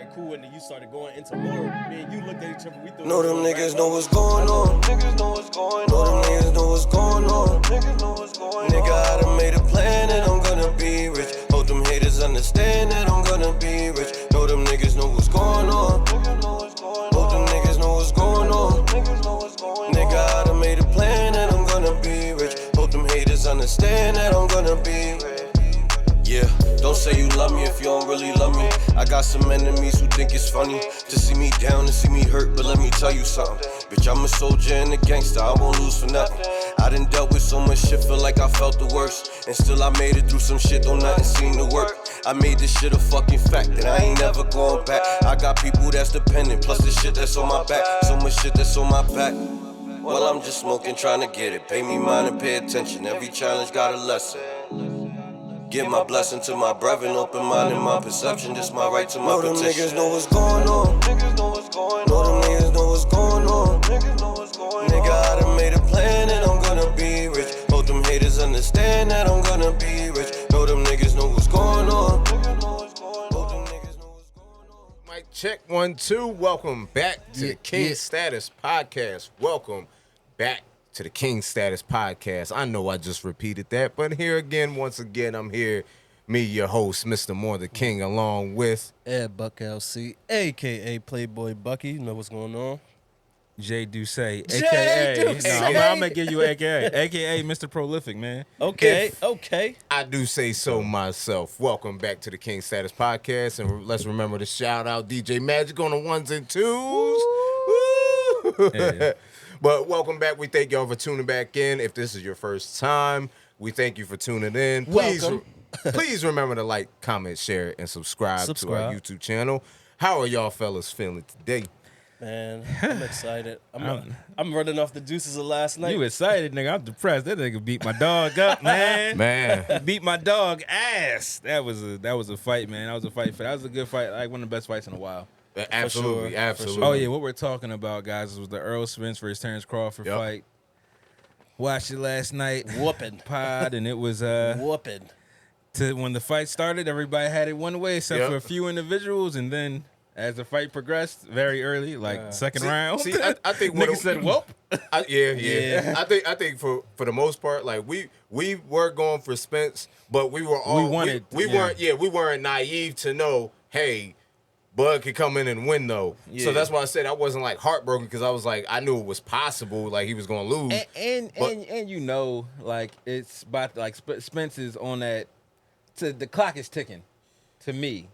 got cool and then you started going into more. Me and you looked at each other. We thought know them niggas know what's going on. Niggas know what's going on. Know them niggas know what's going on. Niggas know what's going on. Nigga, I done made a plan and I'm gonna be rich. Hope them haters understand that I'm gonna be rich. Know them niggas know what's going on. Niggas know what's going on. Hope them niggas know what's going on. Niggas know what's going on. Nigga, I done made a plan and I'm gonna be rich. Hope them haters understand that I'm gonna be rich. Yeah, don't say you love me if you don't really love me. I got some enemies who think it's funny to see me down and see me hurt, but let me tell you something. Bitch, I'm a soldier and a gangster, I won't lose for nothing. I done dealt with so much shit, feel like I felt the worst. And still I made it through some shit, though nothing seemed to work. I made this shit a fucking fact, and I ain't never going back. I got people that's dependent, plus the shit that's on my back. So much shit that's on my back. Well, I'm just smoking, trying to get it. Pay me mind and pay attention, every challenge got a lesson. Give my blessing to my brethren, open mind and my perception. This my right to my petition. Know them niggas know what's going on. Niggas know what's going on. Know them niggas know what's going on. Niggas know what's going on. Nigga, I done made a plan and I'm gonna be rich. Hope them haters understand that I'm gonna be rich. Know them niggas know what's going on. Niggas know what's going on. Hope them niggas know what's going on. Mic check 1 2. Welcome back to the King Status Podcast. Welcome back to the King Status Podcast. I know I just repeated that, but here again, once again, I'm here, me, your host, Mr. More the King, along with EdBuck LC, a.k.a. Playboy Bucky. You know what's going on? Jay Duce, a.k.a. I'm going to give you a.k.a. Mr. Prolific, man. Okay. I do say so myself. Welcome back to the King Status Podcast, and let's remember to shout out DJ Magic on the 1s and 2s. Woo! Yeah. But welcome back. We thank y'all for tuning back in. If this is your first time, we thank you for tuning in. Please remember to like, comment, share, and subscribe to our YouTube channel. How are y'all fellas feeling today? Man, I'm excited. I'm running off the juices of last night. You excited, nigga. I'm depressed. That nigga beat my dog up, man. Man. Beat my dog ass. That was a fight, man. That was a good fight. Like one of the best fights in a while. Absolutely. Oh, yeah, what we're talking about, guys, was the Earl Spence versus Terrence Crawford fight. Watched it last night. Whooping. Pod, and it was whooping. When the fight started, everybody had it one way, except for a few individuals, and then as the fight progressed, very early, like second round, I think niggas said, "Whoop." Yeah. I think for the most part, like we were going for Spence, but we weren't naive to know, hey, Bud could come in and win though. Yeah. So that's why I said I wasn't like heartbroken, because I was like, I knew it was possible, like he was gonna lose. And you know, like it's about like Spence is on that. The clock is ticking, to me.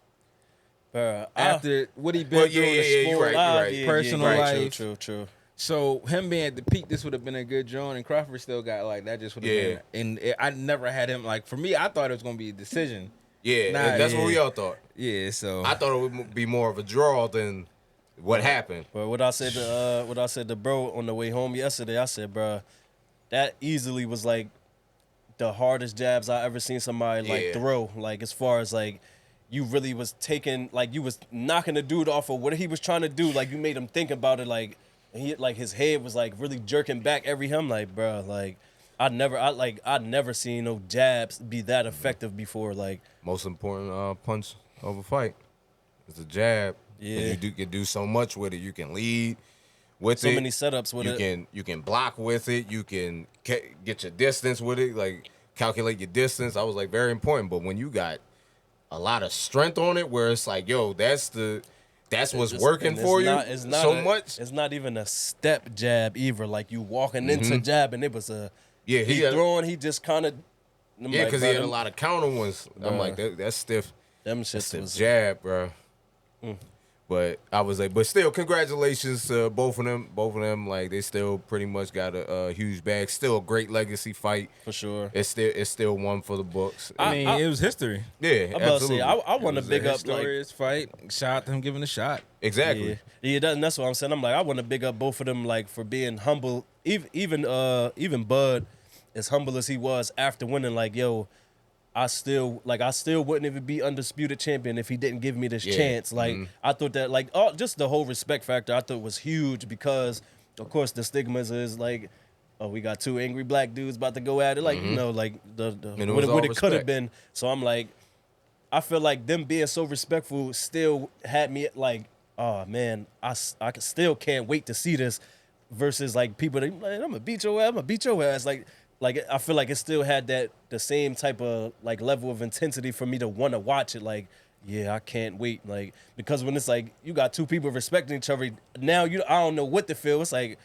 After what he been through in the sport, you're right. Personal life. True. So him being at the peak, this would have been a good joint, and Crawford still got like that. Just would have been. And I never had him like, for me. I thought it was gonna be a decision. Yeah, that's what we all thought. Yeah, so I thought it would be more of a draw than what happened. But what I said to bro on the way home yesterday, I said, bro, that easily was like the hardest jabs I ever seen somebody like throw. Like as far as like you really was taking, like you was knocking the dude off of what he was trying to do. Like you made him think about it. Like he, like his head was like really jerking back every time. Like bro, like I'd never seen no jabs be that effective before. Like most important punch of a fight is a jab. Yeah, and you can do so much with it. You can lead with it. So many setups with it. You can block with it. You can get your distance with it. Like calculate your distance. I was like very important. But when you got a lot of strength on it, where it's like, yo, that's what's working for you so much. It's not even a step jab either. Like you walking into jab, and it was a he throwing. He just kind of because he had a lot of counter ones. I'm like that's stiff. Them shits was jab, bro. But I was like, but still, congratulations to both of them. Both of them, like they still pretty much got a huge bag. Still a great legacy fight for sure. It's still one for the books. I mean, it was history. Yeah, I'm about to say, I want to big up this fight. Shout out to him giving a shot. Exactly. Yeah, that's what I'm saying. I'm like, I want to big up both of them, like for being humble. Even Bud, as humble as he was after winning, like yo. I still wouldn't even be undisputed champion if he didn't give me this chance. Like I thought that, like, just the whole respect factor I thought was huge, because of course the stigmas is like, oh, we got two angry black dudes about to go at it, like you know, like the what it could have been. So I'm like, I feel like them being so respectful still had me like, oh man, I still can't wait to see this. Versus like people that like, I'm gonna beat your ass. Like I feel like it still had the same type of like level of intensity for me to want to watch it. Like, yeah, I can't wait. Like, because when it's like you got two people respecting each other, now I don't know what to feel. It's like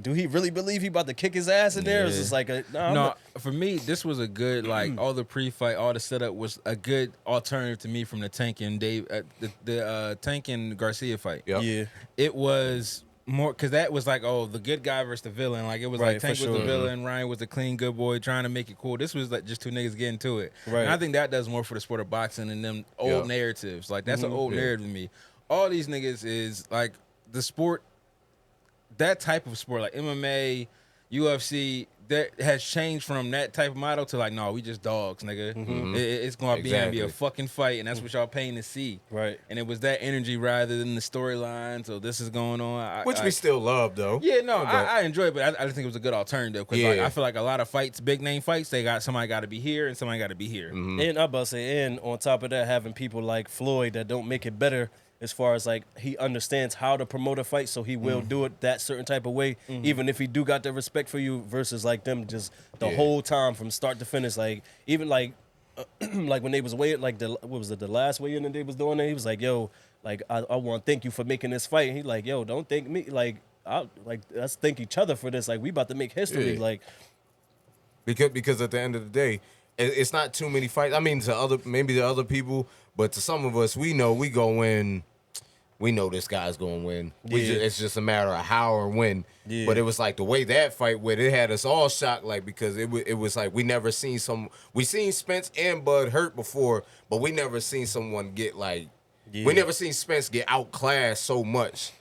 do he really believe he about to kick his ass in there? Or is this like for me, this was a good like all the pre-fight, all the setup was a good alternative to me from the Tank and the Tank and Garcia fight. Yep. Yeah, it was more because that was like the good guy versus the villain. Like it was like Tank was the villain, Ryan was the clean good boy trying to make it cool. This was like just two niggas getting to it. Right. And I think that does more for the sport of boxing and them old narratives. Like that's an old narrative to me. All these niggas is like the sport. That type of sport, like MMA, UFC, that has changed from that type of model to like, no, we just dogs, nigga. It's going to be a fucking fight, and that's what y'all paying to see. Right. And it was that energy rather than the storyline, so this is going on. Which we still love, though. Yeah, no, I enjoy it, but I just think it was a good alternative. Because like, I feel like a lot of fights, big name fights, somebody got to be here and somebody got to be here. And I'm about to say, and on top of that, having people like Floyd that don't make it better as far as like he understands how to promote a fight, so he will do it that certain type of way, even if he do got the respect for you, versus like them just the whole time from start to finish. Like even like like when they was weighing, like the last weigh-in that they was doing it, he was like, yo, like I want to thank you for making this fight. And he like, yo, don't thank me, like let's thank each other for this. Like we about to make history. Like because at the end of the day, it's not too many fights. I mean, to other people, but to some of us, we know we go in. We know this guy's going to win. It's just a matter of how or when. Yeah. But it was like the way that fight went, it had us all shocked, like because it was like we seen Spence and Bud hurt before, but we never seen someone get like we never seen Spence get outclassed so much.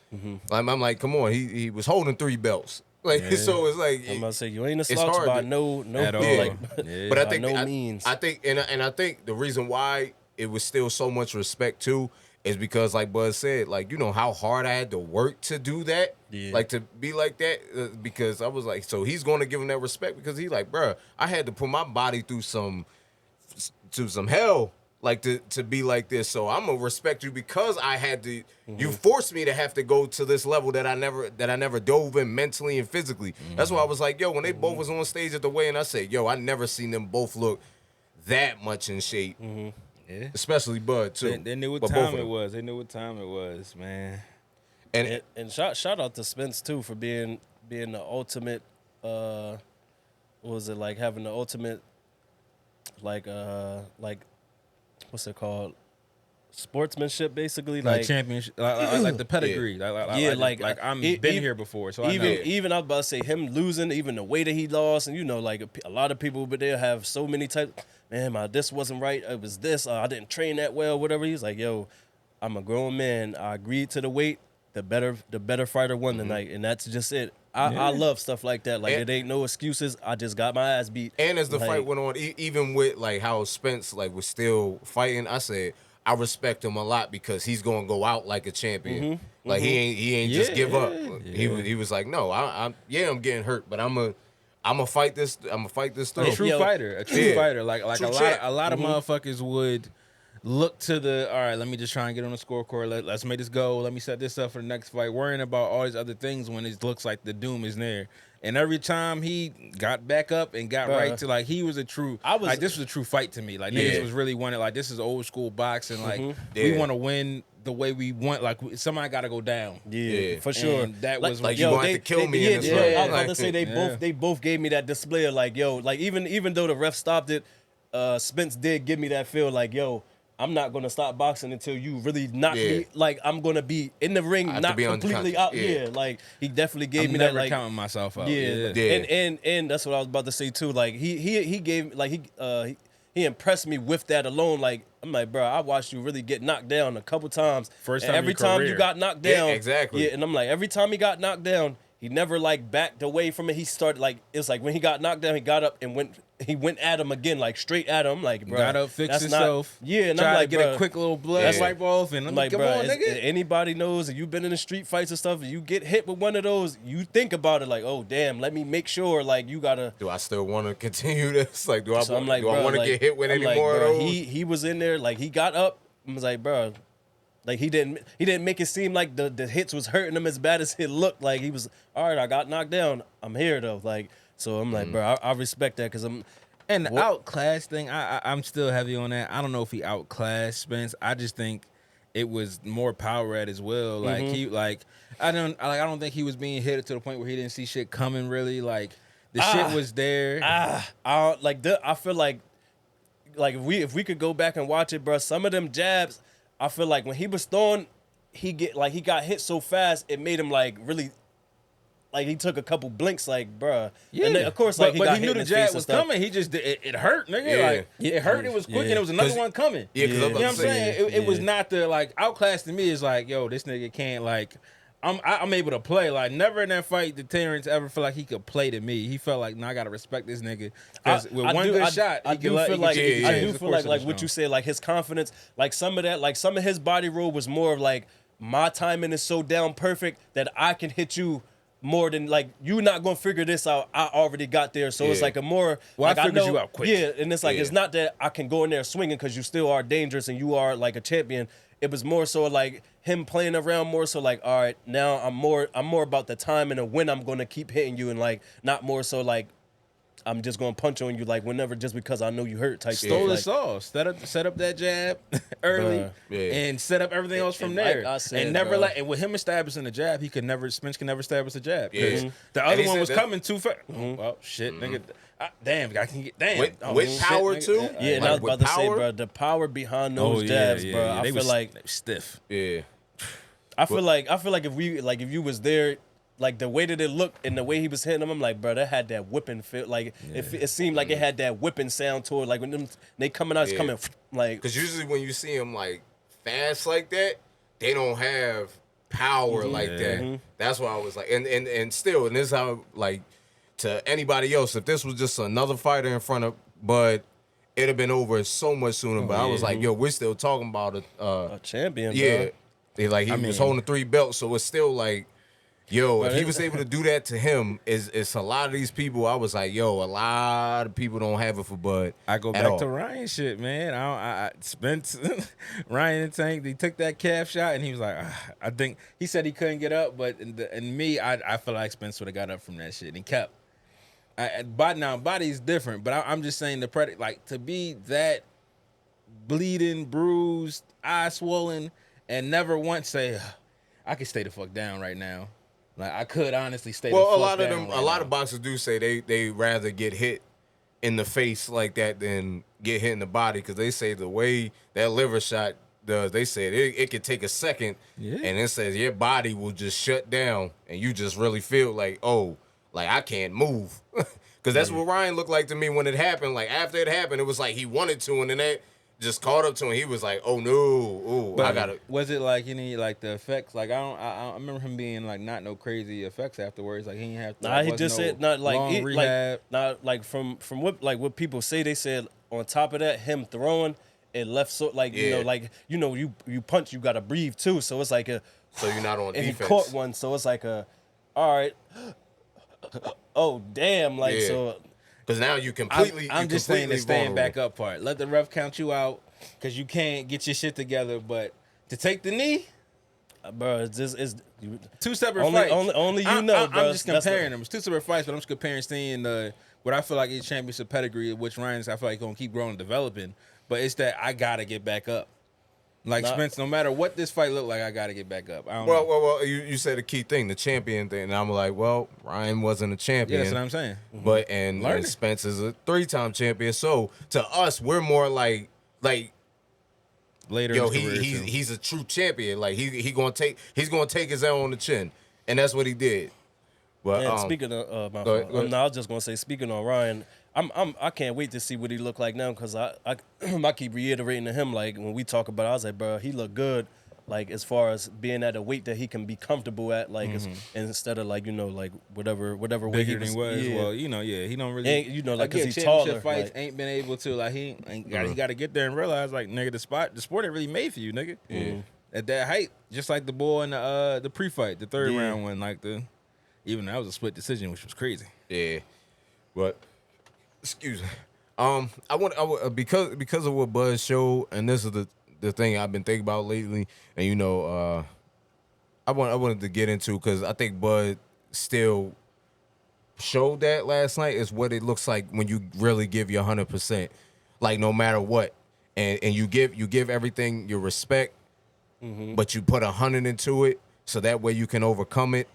I'm like, come on, he was holding 3 belts. Like so, it's like I'm about to say you ain't a slouch by no at all. Like, but I think by no means. I think I think the reason why it was still so much respect too is because, like Buzz said, like you know how hard I had to work to do that, like to be like that. Because I was like, so he's going to give him that respect because he's like, bruh, I had to put my body through some hell. Like to be like this, so I'm gonna respect you because I had to. You forced me to have to go to this level that I never dove in mentally and physically. That's why I was like, yo, when they both was on stage at the weigh-in, I said, yo, I never seen them both look that much in shape. Yeah, especially Bud too. They knew what time it was. They knew what time it was, man. And shout out to Spence too for being the ultimate. What was it like having the ultimate? Like what's it called? Sportsmanship, basically, like championship, like the pedigree. Like I'm been here before, so even I was about to say him losing, even the way that he lost, and you know, like a lot of people, but they have so many types. Man, this wasn't right. It was this. I didn't train that well. Whatever. He's like, yo, I'm a grown man. I agreed to the weight. The better fighter won tonight, and that's just it. I love stuff like that. Like, it ain't no excuses. I just got my ass beat. And as the fight went on, even with like how Spence like was still fighting, I said I respect him a lot because he's gonna go out like a champion. Like he ain't just give up. He was like, no, I'm getting hurt, but I'm a fight this. I'm gonna fight this through. A true fighter. Like a lot of motherfuckers would look to all right, let me just try and get on the scoreboard. Let's make this go. Let me set this up for the next fight. Worrying about all these other things when it looks like the doom is there. And every time he got back up and got right to like, he was a true. This was a true fight to me. Like niggas was really wanted. Like this is old school boxing. Like we want to win the way we want. Like somebody got to go down. Yeah, for sure. And that was like you want to kill me. In this I was about to say they both gave me that display of like like even though the ref stopped it, Spence did give me that feel like I'm not gonna stop boxing until you really knock me. Like I'm gonna be in the ring, not completely out. Yeah, like he definitely gave me that. Like counting myself out. And that's what I was about to say too. Like he gave like he impressed me with that alone. Like I'm like, bro, I watched you really get knocked down a couple times. First time every time you got knocked down, exactly. Yeah, and I'm like, every time he got knocked down, he never like backed away from it. He started like it's like when he got knocked down, he got up and went at him again, like straight at him. Like, bro, got up, fixed himself. And I'm like, to get a quick little blood wipe off, and I'm like, come on, nigga. Anybody knows that you've been in the street fights and stuff, and you get hit with one of those, you think about it like, oh damn, let me make sure. Like, you gotta. Do I still want to continue this? Like, do I want to get hit with any more of those? He was in there, like he got up and was like, bro. Like he didn't make it seem like the hits was hurting him as bad as it looked. Like he was all right. I got knocked down. I'm here though. Like so, I'm like, bro, I respect that because I'm. And the outclass thing, I'm still heavy on that. I don't know if he outclassed Spence. I just think it was more power at his will. Like I don't think he was being hit to the point where he didn't see shit coming. Really, like the shit was there. I feel like if we could go back and watch it, bro. Some of them jabs, I feel like when he was throwing, he got hit so fast, it made him like really. Like he took a couple blinks, like bruh. Yeah, and then, of course, like but he knew the jab was coming. He just it hurt, nigga. Yeah. Like it hurt. It was quick, and there was another one coming. Yeah, you know what I'm saying. It was not the like outclass to me. Is like, yo, this nigga can't like. I'm able to play. Like never in that fight did Terrence ever feel like he could play to me. He felt like, no, I gotta respect this nigga because with one good shot, I do feel like what you said, like his confidence, like some of his body roll was more of like my timing is so down perfect that I can hit you. More than like you're not gonna figure this out. I already got there, so it's like a more. Well, like, I figured you out quick. Yeah, and it's like it's not that I can go in there swinging because you still are dangerous and you are like a champion. It was more so like him playing around more so like all right now I'm more about the time and when I'm gonna keep hitting you and like not more so like I'm just gonna punch on you like whenever just because I know you hurt type stuff. Stole his sauce. Set up that jab early and set up everything else from there. Like I said, and never and with him establishing the jab, Spence could never establish the jab. Yeah. The other one was coming too fast. Oh shit, nigga. Damn, I can get with power too. Yeah, and I was about to say, bro, the power behind those jabs, bro. I feel like stiff. Yeah. I feel like if you was there. Like the way that it looked and the way he was hitting him, I'm like, bro, that had that whipping feel. Like it seemed like it had that whipping sound to it. Like when they coming out, it's coming like. Because usually when you see him like fast like that, they don't have power like that. That's why I was like, and still, and this is how like to anybody else, if this was just another fighter in front of Bud, it'd have been over so much sooner. But I was like, yo, we're still talking about a champion. Yeah, bro. He was holding 3 belts, so it's still like. Yo, if he was able to do that to him, it's a lot of these people. I was like, yo, a lot of people don't have it for Bud. I go back to Ryan shit, man. I Spence, Ryan and Tank, they took that calf shot, and he was like, I think he said he couldn't get up, but in me, I feel like Spence would have got up from that shit and kept. Body's different, but I'm just saying like to be that bleeding, bruised, eye swollen, and never once say, I can stay the fuck down right now. Like I could honestly stay. Well, a lot of boxers do say they rather get hit in the face like that than get hit in the body because they say the way that liver shot does, they said it could take a second, and it says your body will just shut down and you just really feel like like I can't move because that's what Ryan looked like to me when it happened. Like after it happened, it was like he wanted to, and then that just caught up to him. He was like, "Oh no, I gotta." Was it like any like the effects? Like I remember him being like not no crazy effects afterwards. Like he didn't have to. Nah, he just said not like rehab. Like from what people say. They said on top of that, him throwing it left so like you punch, you gotta breathe too. So it's like so you're not on and defense. He caught one, so it's like all right. Oh damn! Like so. Because now you completely. I'm just saying the stand vulnerable. back up part. Let the ref count you out because you can't get your shit together. But to take the knee, bro, it's 2 separate fights. Only you know, bro. I'm just comparing them. It's 2 separate fights, but I'm just comparing seeing what I feel like is championship pedigree, which Ryan's I feel like gonna keep growing and developing. But it's that I gotta get back up. Like Spence, no matter what this fight look like, I gotta get back up. Well, you said a key thing, the champion thing, and I'm like, well, Ryan wasn't a champion. Yeah, that's what I'm saying. But and Spence is a 3-time champion. So to us, we're more like later. Yo, he's a true champion. Like he's gonna take his L on the chin, and that's what he did. Well, speaking of I was just gonna say, speaking on Ryan. I can't wait to see what he look like now because I keep reiterating to him like when we talk about it, I was like, bro, he look good like as far as being at a weight that he can be comfortable at, like instead of like like whatever weight he was. Well, he don't really. And, like because he's taller. Fights ain't been able to like he got to get there and realize like nigga the sport ain't really made for you, nigga. At that height, just like the boy in the pre-fight, the third round one, like even that was a split decision, which was crazy. Yeah, but excuse me. I want because of what Bud showed, and this is the thing I've been thinking about lately, and I wanted to get into because I think Bud still showed that last night is what it looks like when you really give your 100%, like no matter what, and you give everything your respect, but you put 100 into it, so that way you can overcome it.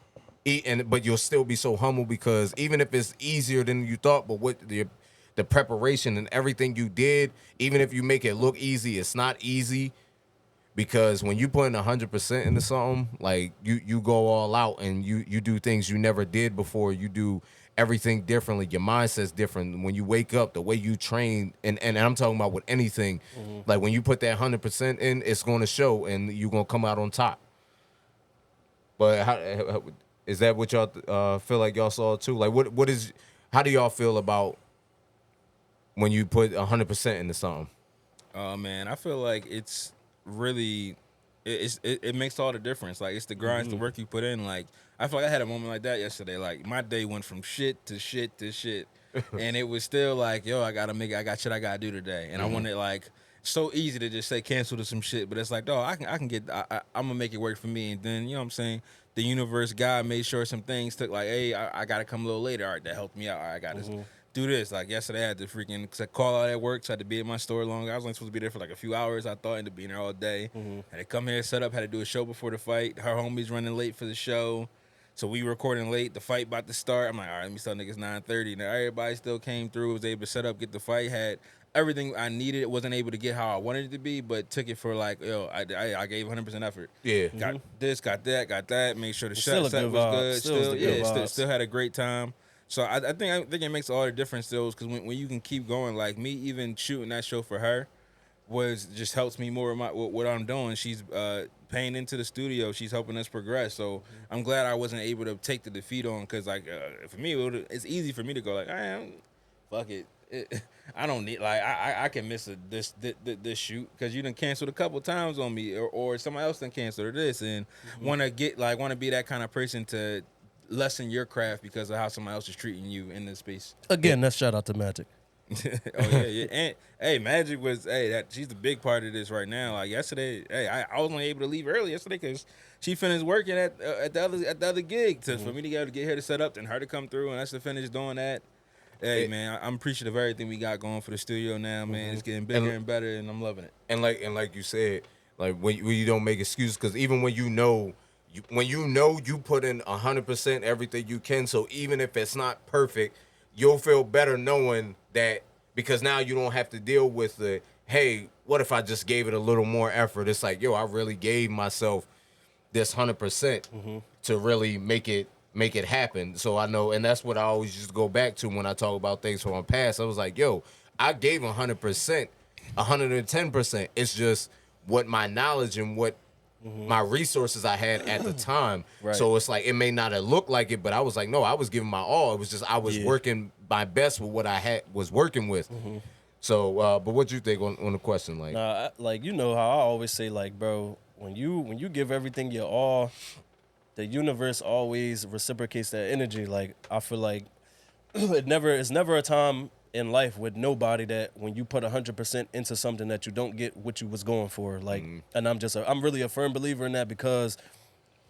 But you'll still be so humble because even if it's easier than you thought, but what the preparation and everything you did, even if you make it look easy, it's not easy because when you put in 100% into something, like you go all out and you do things you never did before. You do everything differently. Your mindset's different. When you wake up, the way you train, and I'm talking about with anything, like when you put that 100% in, it's going to show and you're going to come out on top. But how is that what y'all feel like y'all saw too? Like how do y'all feel about when you put 100% into something? Oh man, I feel like it's really it makes all the difference. Like it's the grind, the work you put in. Like I feel like I had a moment like that yesterday. Like my day went from shit to shit to shit, and it was still like, yo, I got shit I gotta do today, and I wanted like so easy to just say cancel to some shit, but it's like, dog, I can get I'm gonna make it work for me, and then you know what I'm saying. The universe, God made sure some things took like, hey, I got to come a little later. All right, that helped me out. All right, I got to do this. Like yesterday, I had to freaking call out at work, so I had to be at my store longer. I was only supposed to be there for like a few hours. I thought I ended up being there all day. Had to come here, set up, had to do a show before the fight. Her homie's running late for the show. So we recording late. The fight about to start. I'm like, all right, let me tell niggas 9:30. Now everybody still came through, was able to set up, get the fight, had everything I needed. It wasn't able to get how I wanted it to be, but took it for like, yo, I gave 100% effort. Yeah. Got this, got that, made sure the set was good. Still had a great time. So I think it makes all the difference still because when you can keep going, like me even shooting that show for her just helps me more with what I'm doing. She's paying into the studio. She's helping us progress. So I'm glad I wasn't able to take the defeat on because like for me it's easy for me to go like, fuck it. I don't need like I can miss this shoot because you done canceled a couple times on me or somebody else done canceled this and want to be that kind of person to lessen your craft because of how somebody else is treating you in this space. Again, that's shout out to Magic. yeah. And hey, Magic was she's the big part of this right now. Like yesterday, I was only able to leave early yesterday because she finished working at the other gig for me to be able to get her to set up and her to come through and us to finish doing that. Hey man, I'm appreciative of everything we got going for the studio now, man. It's getting bigger and better, and I'm loving it. And like you said, like when you don't make excuses, because even when you know you put in 100% everything you can, so even if it's not perfect, you'll feel better knowing that because now you don't have to deal with the hey, what if I just gave it a little more effort? It's like yo, I really gave myself this 100% to really make it happen. So I know, and that's what I always just go back to when I talk about things from my past. I was like, yo, I gave 100%, 110%. It's just what my knowledge and what my resources I had at the time. Right. So it's like, it may not have looked like it, but I was like, no, I was giving my all. It was just, I was working my best with what I was working with. So, but what you think on the question? Like, like, you know how I always say, like, bro, when you give everything your all, the universe always reciprocates that energy. Like I feel like it's never a time in life with nobody that when you put 100% into something that you don't get what you was going for. Like, and I'm really a firm believer in that because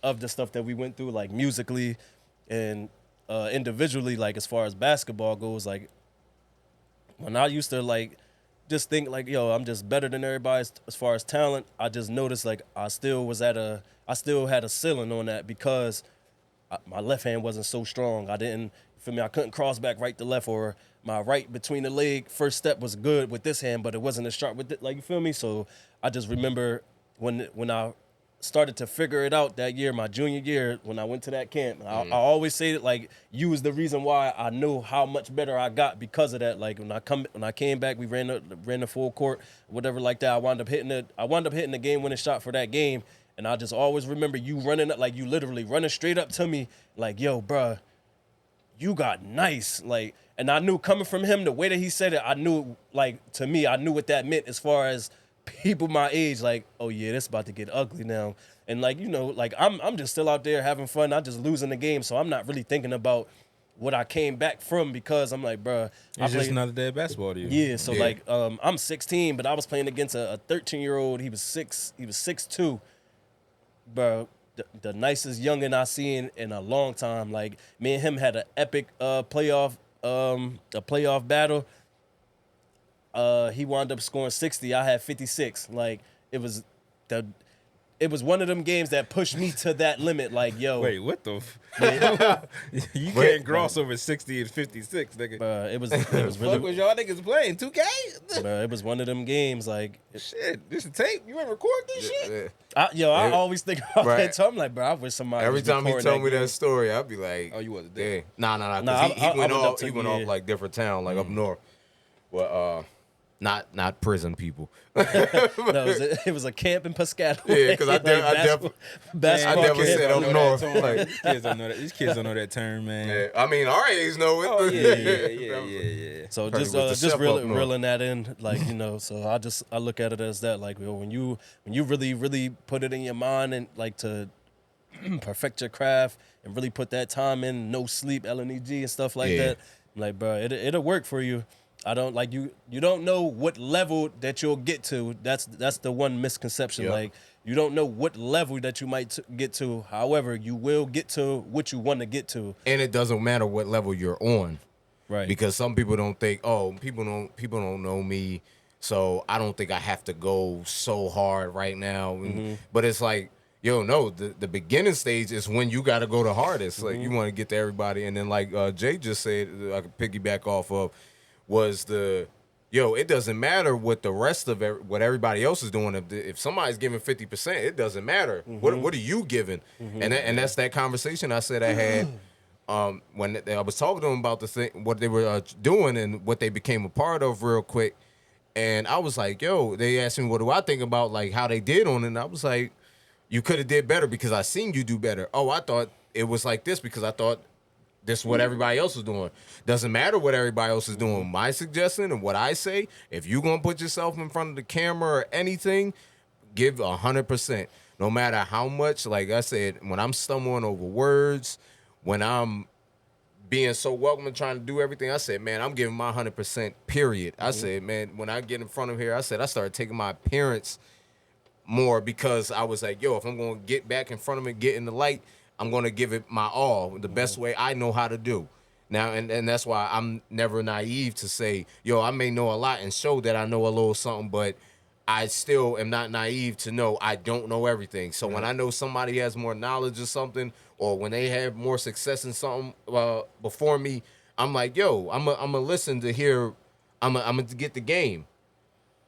of the stuff that we went through, like musically and individually. Like as far as basketball goes, like when I used to like just think like, yo, I'm just better than everybody as far as talent. I just noticed like I still had a ceiling on that because my left hand wasn't so strong. I couldn't cross back right to left, or my right between the leg first step was good with this hand, but it wasn't as sharp with it. Like, you feel me? So I just remember when I started to figure it out that year, my junior year, when I went to that camp. I always say that like you was the reason why I knew how much better I got because of that. Like when I came back, we ran the full court, whatever like that. I wound up hitting the game winning shot for that game. And I just always remember you running up, like you literally running straight up to me, like, yo, bruh, you got nice. Like, and I knew coming from him, the way that he said it, I knew, like, to me, I knew what that meant as far as people my age, like, oh yeah, this about to get ugly now. And like, you know, like I'm just still out there having fun. I'm just losing the game. So I'm not really thinking about what I came back from, because I'm like, bruh, it's just another day of basketball to you. Yeah, so like I'm 16, but I was playing against a 13-year-old. He was 6'2". Bro, the nicest youngin' I seen in a long time. Like, me and him had an epic playoff battle. He wound up scoring 60. I had 56. Like, it was one of them games that pushed me to that limit. Like, yo. Wait, what the? You can't cross over 60 and 56, nigga. It was really. Fuck was y'all niggas playing 2K? It was one of them games. Like, shit, this is tape. You ain't record this shit? I always think about that. So I'm like, bro, I wish somebody. Every time he told me that story, I'd be like, oh, you wasn't there? Nah. He went off like different town, like up north. Well, not prison people. No, it was a camp in Piscataway. Yeah, because I never said up north. Like, these kids don't know that. These kids don't know that term, man. Yeah, I mean, our age know it. Oh, yeah. So just reeling that in, like, you know. So I look at it as that, like, yo, when you really put it in your mind and like to perfect your craft and really put that time in, no sleep, LNEG and stuff like that. Like, bro, it'll work for you. I don't like you don't know what level that you'll get to. That's the one misconception. Yep. Like, you don't know what level that you might get to. However, you will get to what you want to get to. And it doesn't matter what level you're on. Right. Because some people don't think, oh, people don't know me, so I don't think I have to go so hard right now. But it's like, yo, no, the beginning stage is when you got to go the hardest. Like, you want to get to everybody. And then like Jay just said, I could piggyback off of, was it doesn't matter what the rest of what everybody else is doing. If somebody's giving 50%, it doesn't matter. What are you giving? And that's that conversation I said I had when I was talking to them about the thing, what they were doing and what they became a part of real quick. And I was like, yo, they asked me, what do I think about like how they did on it? And I was like, you could have did better because I seen you do better. Oh, I thought it was like this because I thought this is what everybody else is doing. Doesn't matter what everybody else is doing. My suggestion and what I say, if you're going to put yourself in front of the camera or anything, give 100%. No matter how much, like I said, when I'm stumbling over words, when I'm being so welcoming, trying to do everything, I said, man, I'm giving my 100%, period. I said, man, when I get in front of here, I said, I started taking my appearance more because I was like, yo, if I'm going to get back in front of it, get in the light, I'm going to give it my all, the best way I know how to do. Now, and that's why I'm never naive to say, yo, I may know a lot and show that I know a little something, but I still am not naive to know I don't know everything. So when I know somebody has more knowledge of something or when they have more success in something before me, I'm like, yo, I'm going to listen to hear, I'm going to get the game.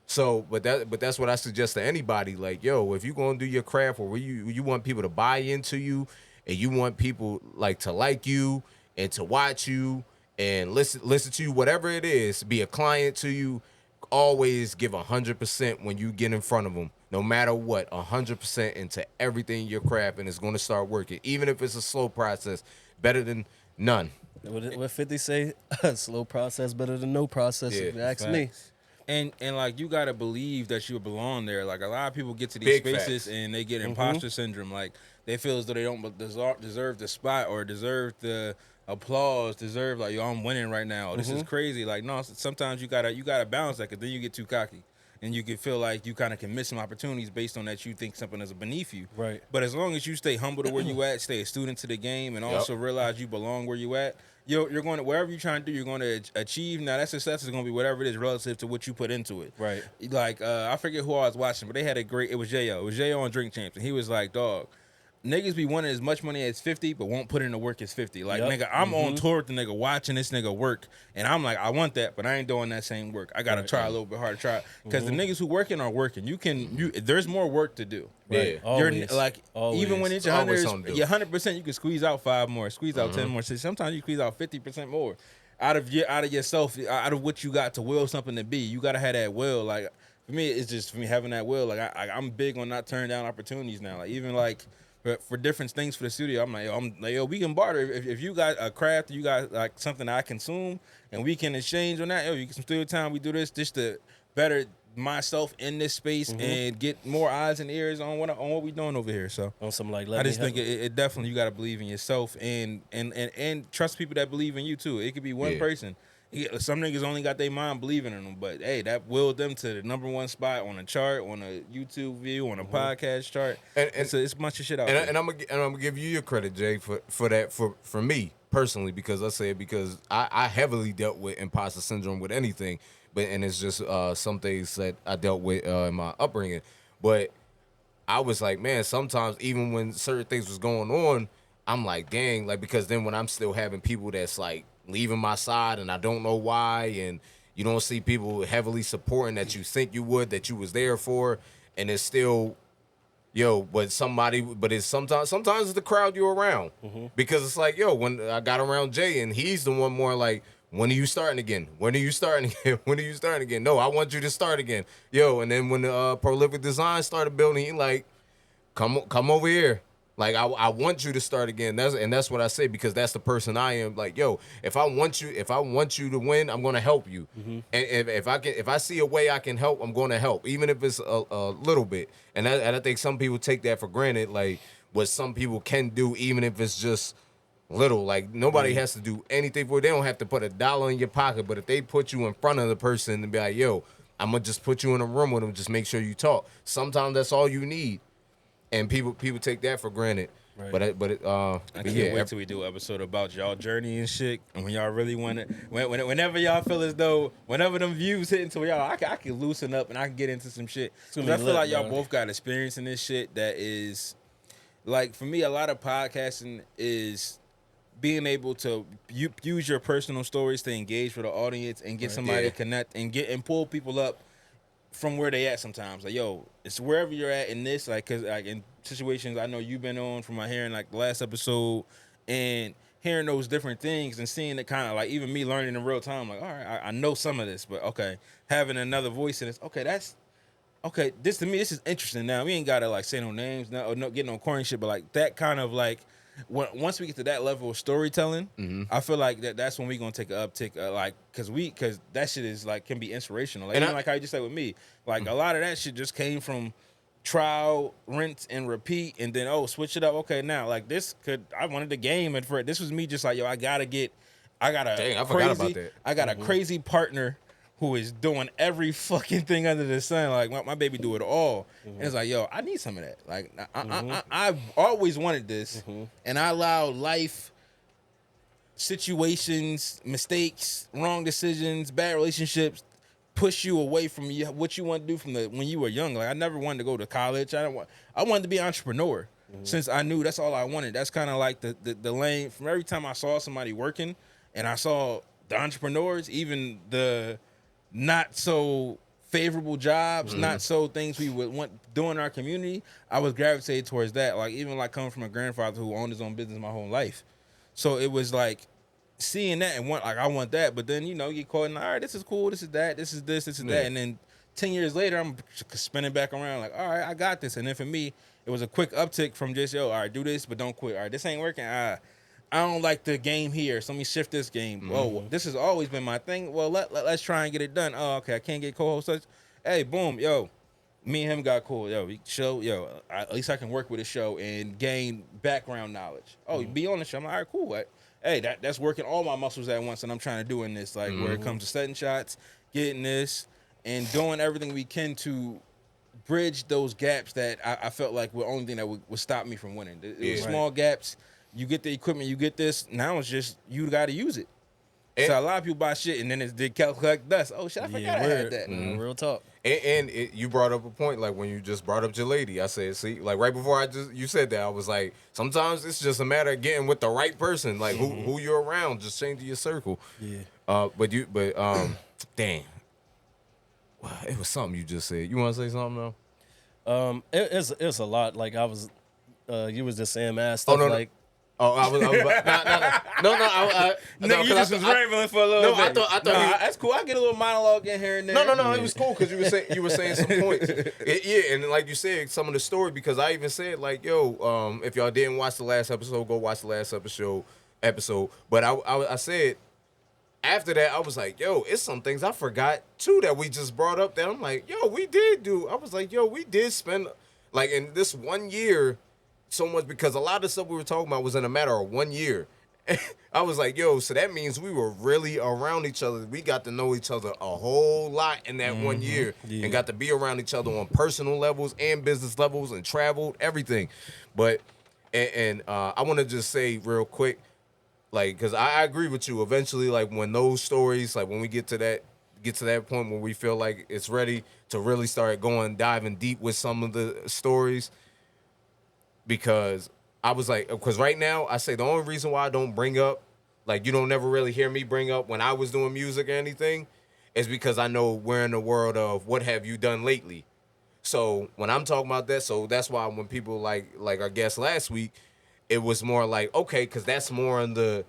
So, but that's what I suggest to anybody. Like, yo, if you're going to do your craft or you want people to buy into you, and you want people like to like you and to watch you and listen to you, whatever it is, be a client to you, always give 100% when you get in front of them, no matter what, 100% into everything in your craft, and it's going to start working. Even if it's a slow process, better than none. What 50 say? Slow process better than no process, if you ask me. And like, you got to believe that you belong there. Like, a lot of people get to these spaces and they get imposter syndrome. Like, they feel as though they don't deserve the spot or deserve the applause, deserve like, yo, I'm winning right now. This is crazy. Like, no, sometimes you gotta balance that, because then you get too cocky. And you can feel like you kind of can miss some opportunities based on that you think something is beneath you. Right. But as long as you stay humble to where you at, stay a student to the game, and also realize you belong where you at, you're going to, wherever you're trying to do, you're going to achieve. Now, that success is going to be whatever it is relative to what you put into it. Right. Like, I forget who I was watching, but they had it was J.O. It was J.O. on Drink Champs, and he was like, dog, niggas be wanting as much money as 50, but won't put in the work as 50. Like, nigga, I'm on tour with the nigga, watching this nigga work, and I'm like, I want that, but I ain't doing that same work. I gotta try a little bit harder to try, because the niggas who working are working. There's more work to do. Right. Yeah, you're like, even when it's your 100%, you can squeeze out 5 more, squeeze out 10 more. So sometimes you squeeze out 50% more out of yourself, out of what you got to will something to be. You gotta have that will. Like, for me, it's just for me having that will. Like I'm big on not turning down opportunities now. Like even like for different things for the studio, I'm like, yo, we can barter. If you got a craft, you got like something I consume, and we can exchange on that. Yo, you get some studio time. We do this just to better myself in this space and get more eyes and ears on what we doing over here. So on some like, I just think it definitely you got to believe in yourself and trust people that believe in you too. It could be one person. Some niggas only got their mind believing in them, but hey, that willed them to the #1 spot on a chart, on a YouTube view, on a podcast chart. And it's a bunch of shit out there. And I'm gonna give you your credit, Jay, for that for me personally, because I heavily dealt with imposter syndrome with anything, and it's just some things that I dealt with in my upbringing. But I was like, man, sometimes even when certain things was going on, I'm like, dang, like because then when I'm still having people that's like leaving my side and I don't know why, and you don't see people heavily supporting that you think you would, that you was there for, and it's still, but it's sometimes it's the crowd you're around, because it's like, when I got around Jay and he's the one more like, when are you starting again? When are you starting again? When are you starting again? No, I want you to start again, and then when the Prolific Design started building, he like, come over here. Like I want you to start again. That's what I say, because that's the person I am. Like, if I want you to win, I'm gonna help you. And if I see a way I can help, I'm gonna help, even if it's a little bit. And I think some people take that for granted, like what some people can do, even if it's just little. Like nobody has to do anything for it. They don't have to put $1 in your pocket, but if they put you in front of the person and be like, I'm gonna just put you in a room with them, just make sure you talk. Sometimes that's all you need. And people take that for granted, right. I can't wait till we do an episode about y'all journey and shit. And when y'all really want it, whenever y'all feel as though, whenever them views hit into y'all, I can loosen up and I can get into some shit. Because I feel like y'all both got experience in this shit that is, like, for me, a lot of podcasting is being able to use your personal stories to engage with the audience and get somebody to connect and pull people up from where they at sometimes. Like, it's wherever you're at in this, like, because like in situations I know you've been on from my hearing, like the last episode, and hearing those different things and seeing it kind of like even me learning in real time, like, all right, I know some of this, but okay, having another voice in this, this to me, this is interesting. Now we ain't gotta like say no names, or no get no corny shit, but like that kind of like once we get to that level of storytelling, I feel like that's when we gonna take an uptick, like because that shit is like can be inspirational. Like, like how you just said with me, like a lot of that shit just came from trial, rinse, and repeat, and then switch it up. Okay, now like I wanted the game, and this was me just like I got a crazy partner who is doing every fucking thing under the sun. Like my baby do it all. And it's like, I need some of that. Like I've always wanted this, and I allow life, situations, mistakes, wrong decisions, bad relationships push you away from what you want to do from when you were young. Like I never wanted to go to college. I wanted to be an entrepreneur since I knew that's all I wanted. That's kind of like the lane. From every time I saw somebody working, and I saw the entrepreneurs, even the not so favorable jobs, not so things we would want doing in our community, I was gravitated towards that. Like even like coming from a grandfather who owned his own business my whole life. So it was like seeing that and I want that, but then you get caught in, all right, this is cool, this is that, this is this is that, and then 10 years later I'm spinning back around like, all right, I got this. And then for me, it was a quick uptick from just all right, do this but don't quit. All right, this ain't working. I don't like the game here, so let me shift this game. Well, this has always been my thing. Well, let's try and get it done. Oh, okay, I can't get co-host. Hey, boom, me and him got cool. We show, at least I can work with a show and gain background knowledge. Be on the show. I'm like, all right, cool. Hey, that's working all my muscles at once, and I'm trying to do in this, like where it comes to setting shots, getting this, and doing everything we can to bridge those gaps that I felt like were the only thing that would stop me from winning. It was small gaps. You get the equipment, you get this. Now it's just you got to use it. So a lot of people buy shit and then they collect dust. Oh shit, I forgot I had that. Real talk. And you brought up a point, like when you just brought up your lady. I said, see, like right before you said that, I was like, sometimes it's just a matter of getting with the right person, like who you're around, just changing your circle. Yeah. Dang, it was something you just said. You want to say something though? It's a lot. Like I was, you was just saying mad stuff. No. Like, Oh, I was no, you just was rambling for a little bit. I thought that's cool. I get a little monologue in here and there. No, it was cool because you were saying some points. And like you said, some of the story, because I even said like, yo, if y'all didn't watch the last episode, go watch the last episode. But I said after that, I was like, yo, it's some things I forgot too that we just brought up that I'm like, yo, we did do. I was like, yo, we did spend like in this 1 year so much, because a lot of stuff we were talking about was in a matter of 1 year. I was like, yo, so that means we were really around each other. We got to know each other a whole lot in that 1 year, and got to be around each other on personal levels and business levels and traveled, everything. But, I want to just say real quick, like, because I agree with you. Eventually, like, when those stories, like, when we get to that point where we feel like it's ready to really start diving deep with some of the stories, because I was like, because right now, I say the only reason why I don't bring up, like, you don't never really hear me bring up when I was doing music or anything, is because I know we're in the world of what have you done lately. So when I'm talking about that, so that's why when people like our guest last week, it was more like, okay, because that's more in the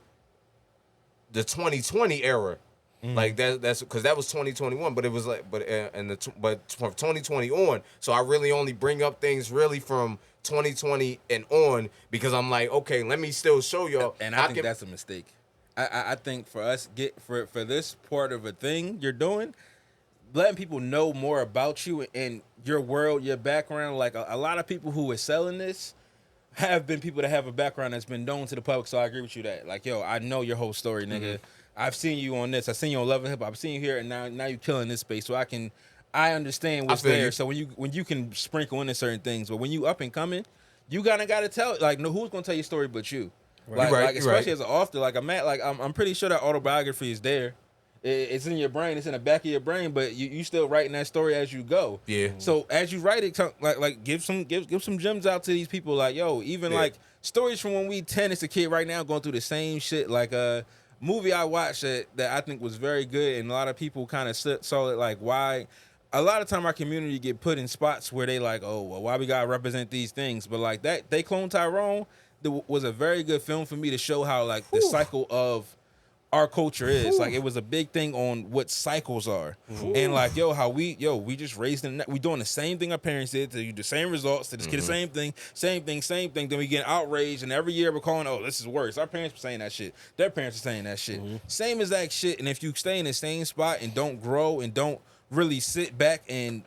2020 era. Like that's because that was 2021, but it was like, but from 2020 on, so I really only bring up things really from 2020 and on, because I'm like, okay, let me still show y'all. And I think that's a mistake. I think for us for this part of a thing you're doing, letting people know more about you and your world, your background. Like a lot of people who are selling this have been people that have a background that's been known to the public. So I agree with you that, like, yo, I know your whole story, nigga. I've seen you on this. I've seen you on Love and Hip Hop. I've seen you here, and now you're killing this space. So I understand what's there. So when you can sprinkle in certain things, but when you up and coming, you gotta tell, like, no, who's gonna tell your story but you? Right. Like especially as an author, like I'm pretty sure that autobiography is there. It's in your brain. It's in the back of your brain, but you still writing that story as you go. Yeah. So as you write it, like give some gems out to these people. Like, yo, even like stories from when we 10 as a kid right now, going through the same shit. Like a movie I watched that I think was very good, and a lot of people kind of saw it like, why. A lot of time our community get put in spots where they like, oh, well, why we gotta represent these things? But like that, They Clone Tyrone was a very good film for me to show how like the cycle of our culture is. Like, it was a big thing on what cycles are. And like, yo, how we just raised them. We doing the same thing our parents did, to the same results, to this kid, the same thing. Then we get outraged, and every year we're calling, oh, this is worse. Our parents were saying that shit. Their parents are saying that shit. Same exact shit. And if you stay in the same spot and don't grow and don't really sit back and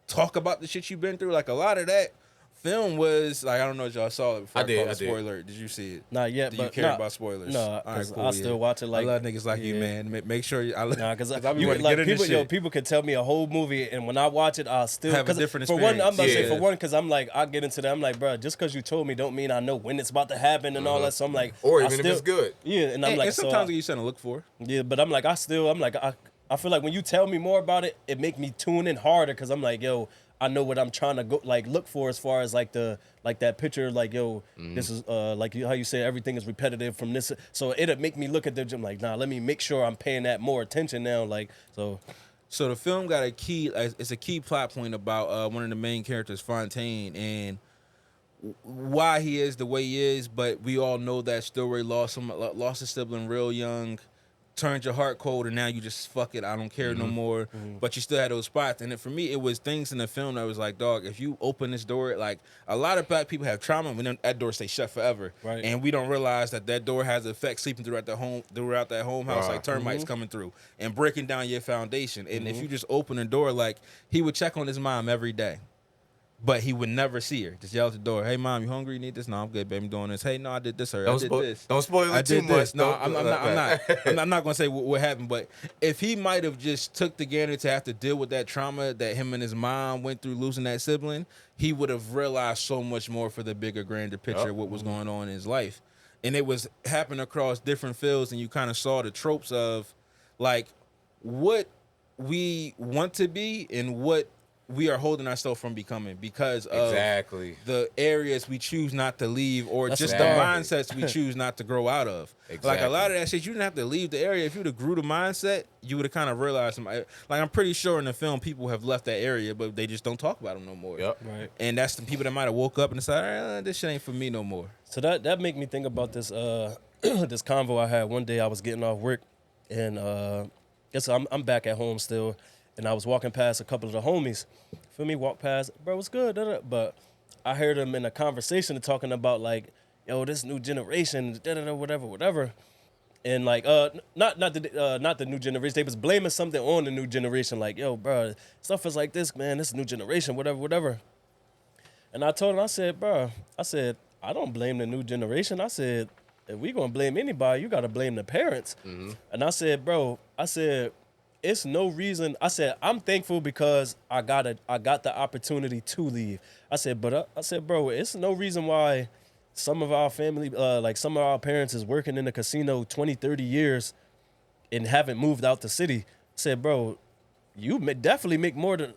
talk about the shit you've been through, like a lot of that film was like, I don't know if y'all saw it before. I did. Spoiler. Did you see it? Not yet. Do you care about spoilers? No, because I still watch it. Like, I love niggas like you, man. Make sure because people can tell me a whole movie, and when I watch it, I'll still have a different experience. For one, I'm about to say, for one, because I'm like, I get into that. I'm like, bro, just because you told me don't mean I know when it's about to happen and all that. So I'm like, or even if it's good. Yeah, and I'm like, and sometimes you something to look for. Yeah, but I'm like, I feel like when you tell me more about it, it make me tune in harder, because I'm like, yo, I know what I'm trying to go like look for, as far as like that picture, like, yo, this is like how you say everything is repetitive from this, so it'll make me look at the gym like, nah, let me make sure I'm paying that more attention now, like, so. So the film got it's a key plot point about one of the main characters, Fontaine, and why he is the way he is. But we all know that story. Lost a sibling real young. Turned your heart cold, and now you just fuck it. I don't care no more. But you still had those spots. And for me, it was things in the film that was like, dog, if you open this door, like a lot of black people have trauma, and that door stays shut forever. Right. And we don't realize that door has effects sleeping throughout that home house, like termites coming through and breaking down your foundation. And if you just open the door, like, he would check on his mom every day, but he would never see her. Just yell at the door, "Hey, mom, you hungry? You need this?" "No, I'm good, baby. I'm doing this." "Hey, no, I did this. I did this." Don't spoil it too much. No, I'm not gonna say what happened. But if he might have just took the gander to have to deal with that trauma that him and his mom went through losing that sibling, he would have realized so much more for the bigger, grander picture of what was going on in his life. And it was happening across different fields, and you kind of saw the tropes of like what we want to be and what we are holding ourselves from becoming because of the areas we choose not to leave, or just the mindsets we choose not to grow out of. Like a lot of that shit, you didn't have to leave the area. If you would have grew the mindset, you would have kind of realized like I'm pretty sure in the film people have left that area, but they just don't talk about them no more. Yep. Right. And that's the people that might have woke up and decided, this shit ain't for me no more. So that make me think about this this convo I had one day. I was getting off work, and guess I'm back at home still. And I was walking past a couple of the homies. Feel me? Walk past, bro, what's good? But I heard them in a conversation talking about like, yo, this new generation, whatever. And like, not the new generation. They was blaming something on the new generation. Like, yo, bro, stuff is like this, man. This new generation, whatever. And I told him, I said, I don't blame the new generation. I said, if we gonna blame anybody, you gotta blame the parents. Mm-hmm. And I said, it's no reason. I said, I'm thankful because I got the opportunity to leave. I said, bro, it's no reason why some of our family, like some of our parents is working in the casino 20, 30 years and haven't moved out the city. I said, bro, you definitely make more than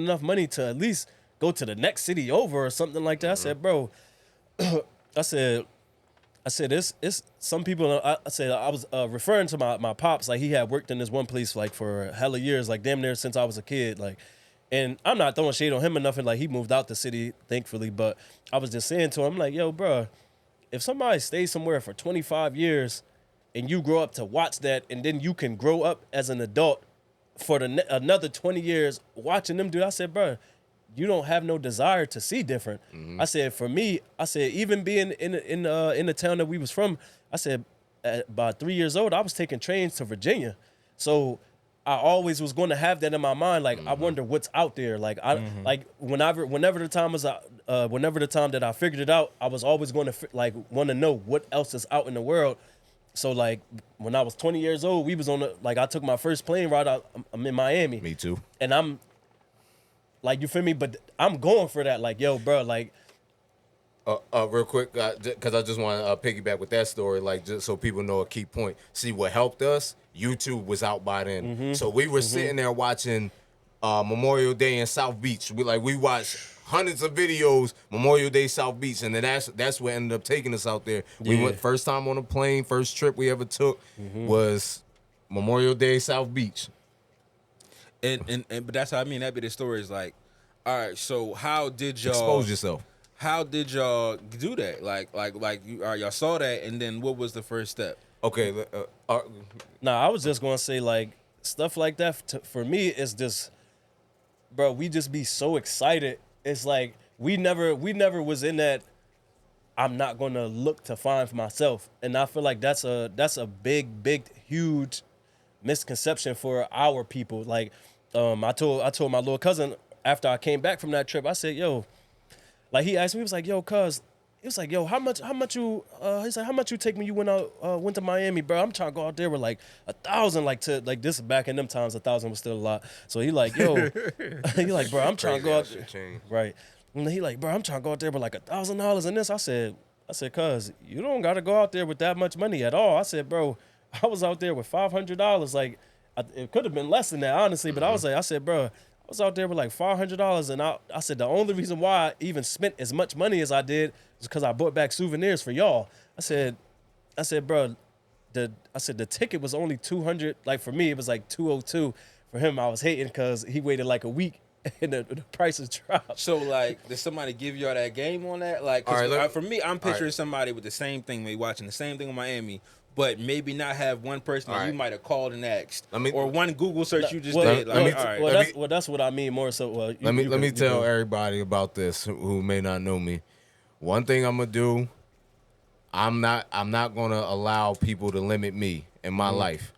enough money to at least go to the next city over or something like that. Mm-hmm. I said, bro, I said, it's some people. I said I was referring to my pops, like he had worked in this one place like for hella years, like damn near since I was a kid, like. And I'm not throwing shade on him or nothing, like he moved out the city, thankfully. But I was just saying to him, like, yo, bro, if somebody stays somewhere for 25 years and you grow up to watch that, and then you can grow up as an adult for another 20 years watching them do that, I said, bro, you don't have no desire to see different. Mm-hmm. I said, for me, even being in the town that we was from, I said, at about 3 years old, I was taking trains to Virginia. So I always was going to have that in my mind. Like, mm-hmm. I wonder what's out there. Like, like whenever the time that I figured it out, I was always going to want to know what else is out in the world. So like when I was 20 years old, we was I took my first plane ride out. I'm in Miami. Me too. And I'm like, you feel me? But I'm going for that. Like, yo, bro, like. Real quick, because I just want to piggyback with that story, like just so people know a key point. See, what helped us, YouTube was out by then, mm-hmm. so we were sitting there watching Memorial Day in South Beach. We watched hundreds of videos Memorial Day South Beach, and then that's what ended up taking us out there. Yeah. We went first time on a plane, first trip we ever took was Memorial Day South Beach. And but that's how I mean. That be the story is like, all right. So how did y'all expose yourself? How did y'all do that? Like y'all saw that, and then what was the first step? Okay. I was just gonna say like stuff like that. For me, it's just, bro. We just be so excited. It's like we never was in that. I'm not gonna look to find for myself, and I feel like that's a big, huge misconception for our people. Like, I told my little cousin after I came back from that trip, I said, yo. Like he asked me, he was like, "Yo, cuz," he was like, "Yo, how much you?" He's like, "How much you take when you went to Miami, bro? I'm trying to go out there with like 1,000, like this back in them times, 1,000 was still a lot." So he like, "Yo," he like, "Bro, I'm trying to go out there." Right? And he like, "Bro, I'm trying to go out there with like $1,000 in this." I said, "Cuz, you don't gotta go out there with that much money at all." I said, "Bro, I was out there with $500. Like, it could have been less than that, honestly." But I said, "Bro." I was out there with like $500, and I said the only reason why I even spent as much money as I did was because I bought back souvenirs for y'all. I said, bro, the ticket was only $200. Like for me, it was like $202. For him, I was hating because he waited like a week and the prices dropped. So like, did somebody give y'all that game on that? Like, for me, I'm picturing somebody with the same thing, maybe watching the same thing in Miami. But maybe not have one person that you might have called and asked, or one Google search you just did. Like, that's what I mean more so. Let me tell everybody about this who may not know me. One thing I'm gonna do, I'm not gonna allow people to limit me in my life.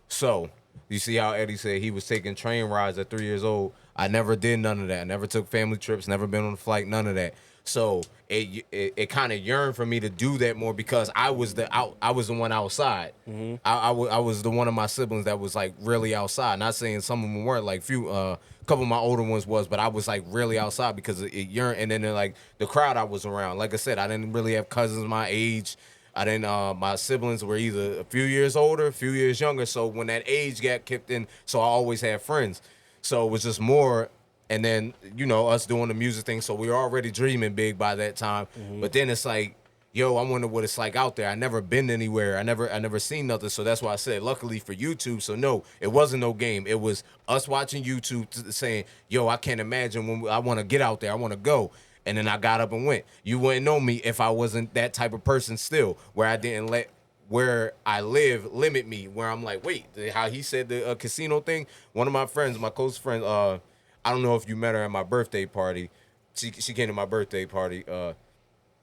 So you see how Eddie said he was taking train rides at 3 years old. I never did none of that. I never took family trips. Never been on a flight. None of that. So it kind of yearned for me to do that more because I was the one outside. Mm-hmm. I was the one of my siblings that was like really outside. Not saying some of them weren't, like couple of my older ones was, but I was like really outside because it yearned. And then like the crowd I was around, like I said, I didn't really have cousins my age. I didn't. My siblings were either a few years older, a few years younger. So when that age got kicked in, so I always had friends. So it was just more And then, you know, us doing the music thing. So we were already dreaming big by that time. But then it's like, yo, I wonder what it's like out there. I never been anywhere. I never seen nothing. So that's why I said, luckily for YouTube. So no, it wasn't no game. It was us watching YouTube saying, yo, I can't imagine when I want to get out there. I want to go. And then I got up and went. You wouldn't know me if I wasn't that type of person still, where I didn't let where I live limit me, where I'm like, wait, how he said the casino thing? One of my friends, my close friend, I don't know if you met her at my birthday party. She came to my birthday party.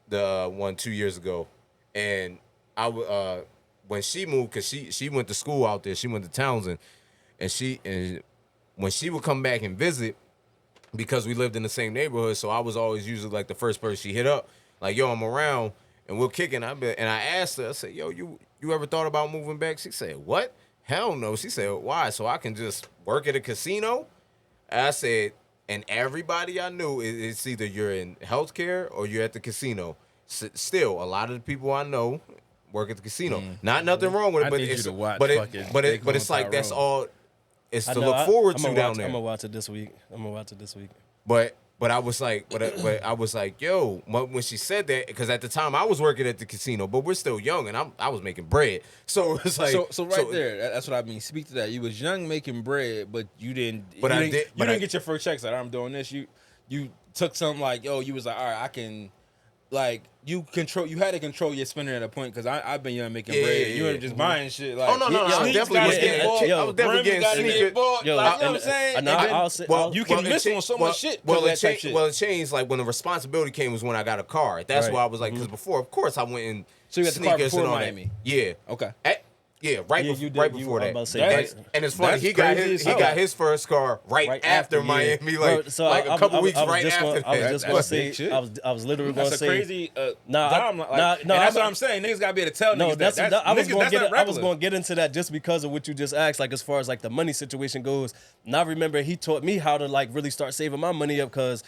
The one 2 years ago, and when she moved, cause she went to school out there, she went to Townsend, and when she would come back and visit, because we lived in the same neighborhood, so I was always usually like the first person she hit up, like, yo, I'm around, and we'll kick it. And I asked her, I said, yo, you ever thought about moving back? She said, what? Hell no. She said, why? So I can just work at a casino? And I said, and everybody I knew, it's either you're in healthcare or you're at the casino. Still, a lot of the people I know work at the casino. Not nothing wrong with it, but it's like that's all. It's to look forward to down there. I'm gonna watch it this week. But I was like, but I was like, yo, when she said that, because at the time I was working at the casino, but we're still young, and I was making bread, so it's like, so there, that's what I mean. Speak to that. You was young making bread, but you didn't. But you didn't get your first checks. Like, I'm doing this. You took something like, yo, you was like, all right, I can. Like, you had to control your spending at a point, because I've been young making bread. You were just buying shit. Like, no, I was definitely getting sneakers. Like, you know what I'm saying? You can miss on so much shit. Well, it changed, like, when the responsibility came was when I got a car. That's why I was like, because before, of course, I went in. So you got the car before Miami? Yeah. Okay. Right before that. And it's funny, he got his first car right after Miami, like a couple weeks right after that. I was just gonna say, I was literally gonna say, that's a crazy. That's what I'm saying. Niggas gotta be able to tell niggas I was gonna get into that just because of what you just asked, like as far as like the money situation goes. And I remember he taught me how to like really start saving my money up, because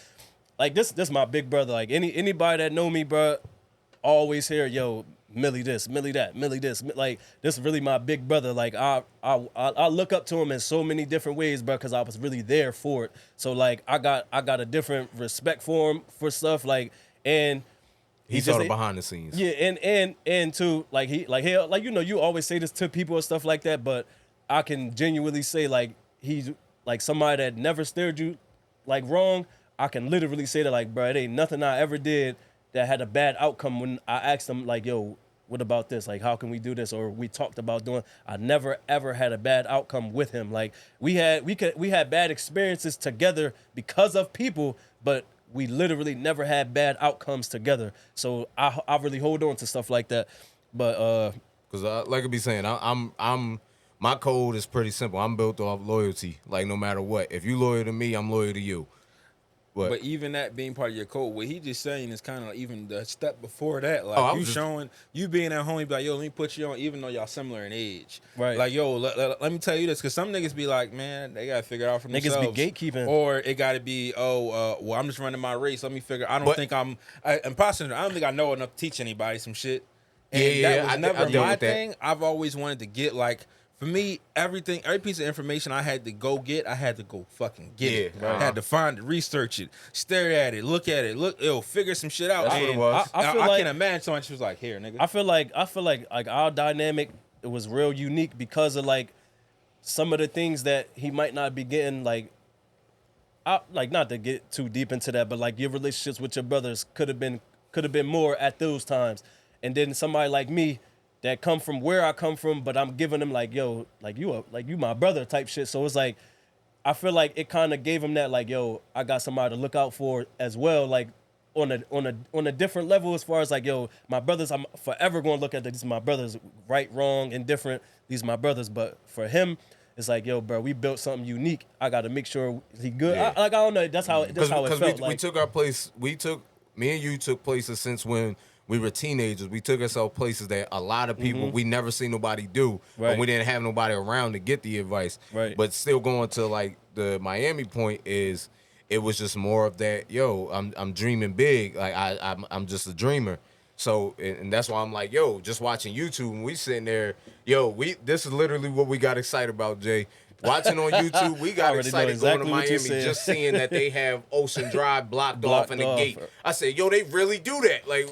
like this my big brother. Like anybody that know me, bro, always hear, yo, Millie this, Millie that, Millie this. Like, this is really my big brother. Like, I look up to him in so many different ways, bro, because I was really there for it. So, like, I got a different respect for him for stuff. Like, and he's sort of behind the scenes. Yeah, and too, like, you know, you always say this to people and stuff like that, but I can genuinely say, like, he's like somebody that never steered you like wrong. I can literally say that, like, bro, it ain't nothing I ever did that had a bad outcome when I asked him, like, yo, what about this? Like, how can we do this? Or we talked about doing. I never ever had a bad outcome with him. Like, we had bad experiences together because of people, but we literally never had bad outcomes together. So I really hold on to stuff like that. But because like I be saying, I'm my code is pretty simple. I'm built off loyalty. Like, no matter what, if you loyal to me, I'm loyal to you. But even that being part of your code, what he just saying is kind of like even the step before that. Like, showing, you being at home, you be like, yo, let me put you on, even though y'all similar in age. Right. Like, yo, let me tell you this, because some niggas be like, man, they got to figure it out for themselves. Niggas be gatekeeping. Or it got to be, well, I'm just running my race. Let me figure, I don't think I'm imposter. I don't think I know enough to teach anybody some shit. And that was never my thing. I've always wanted to get, like, for me, every piece of information I had to go get, I had to go fucking get it. Right. I had to find it, research it, stare at it, look at it, figure some shit out. That's what it was. I can imagine someone she was like, here, nigga. I feel like our dynamic, it was real unique because of like some of the things that he might not be getting, like not to get too deep into that, but like your relationships with your brothers could have been more at those times. And then somebody like me, that come from where I come from, but I'm giving them like, yo, like you my brother type shit. So it's like, I feel like it kind of gave him that like, yo, I got somebody to look out for as well, like on a different level as far as like, yo, my brothers, I'm forever going to look at these my brothers, right, wrong, indifferent. These my brothers, but for him, it's like, yo, bro, we built something unique. I got to make sure he good. Yeah. I don't know. That's how it felt. We took our place. Me and you took places since when we were teenagers. We took ourselves places that a lot of people, we never seen nobody do. Right. But we didn't have nobody around to get the advice. Right. But still going to like the Miami point is, it was just more of that, yo, I'm dreaming big. Like I'm just a dreamer. So, and that's why I'm like, yo, just watching YouTube and we sitting there, yo, this is literally what we got excited about, Jay. Watching on YouTube, we got excited exactly going to Miami just seeing that they have Ocean Drive blocked off and the gate. I said, yo, they really do that. Like,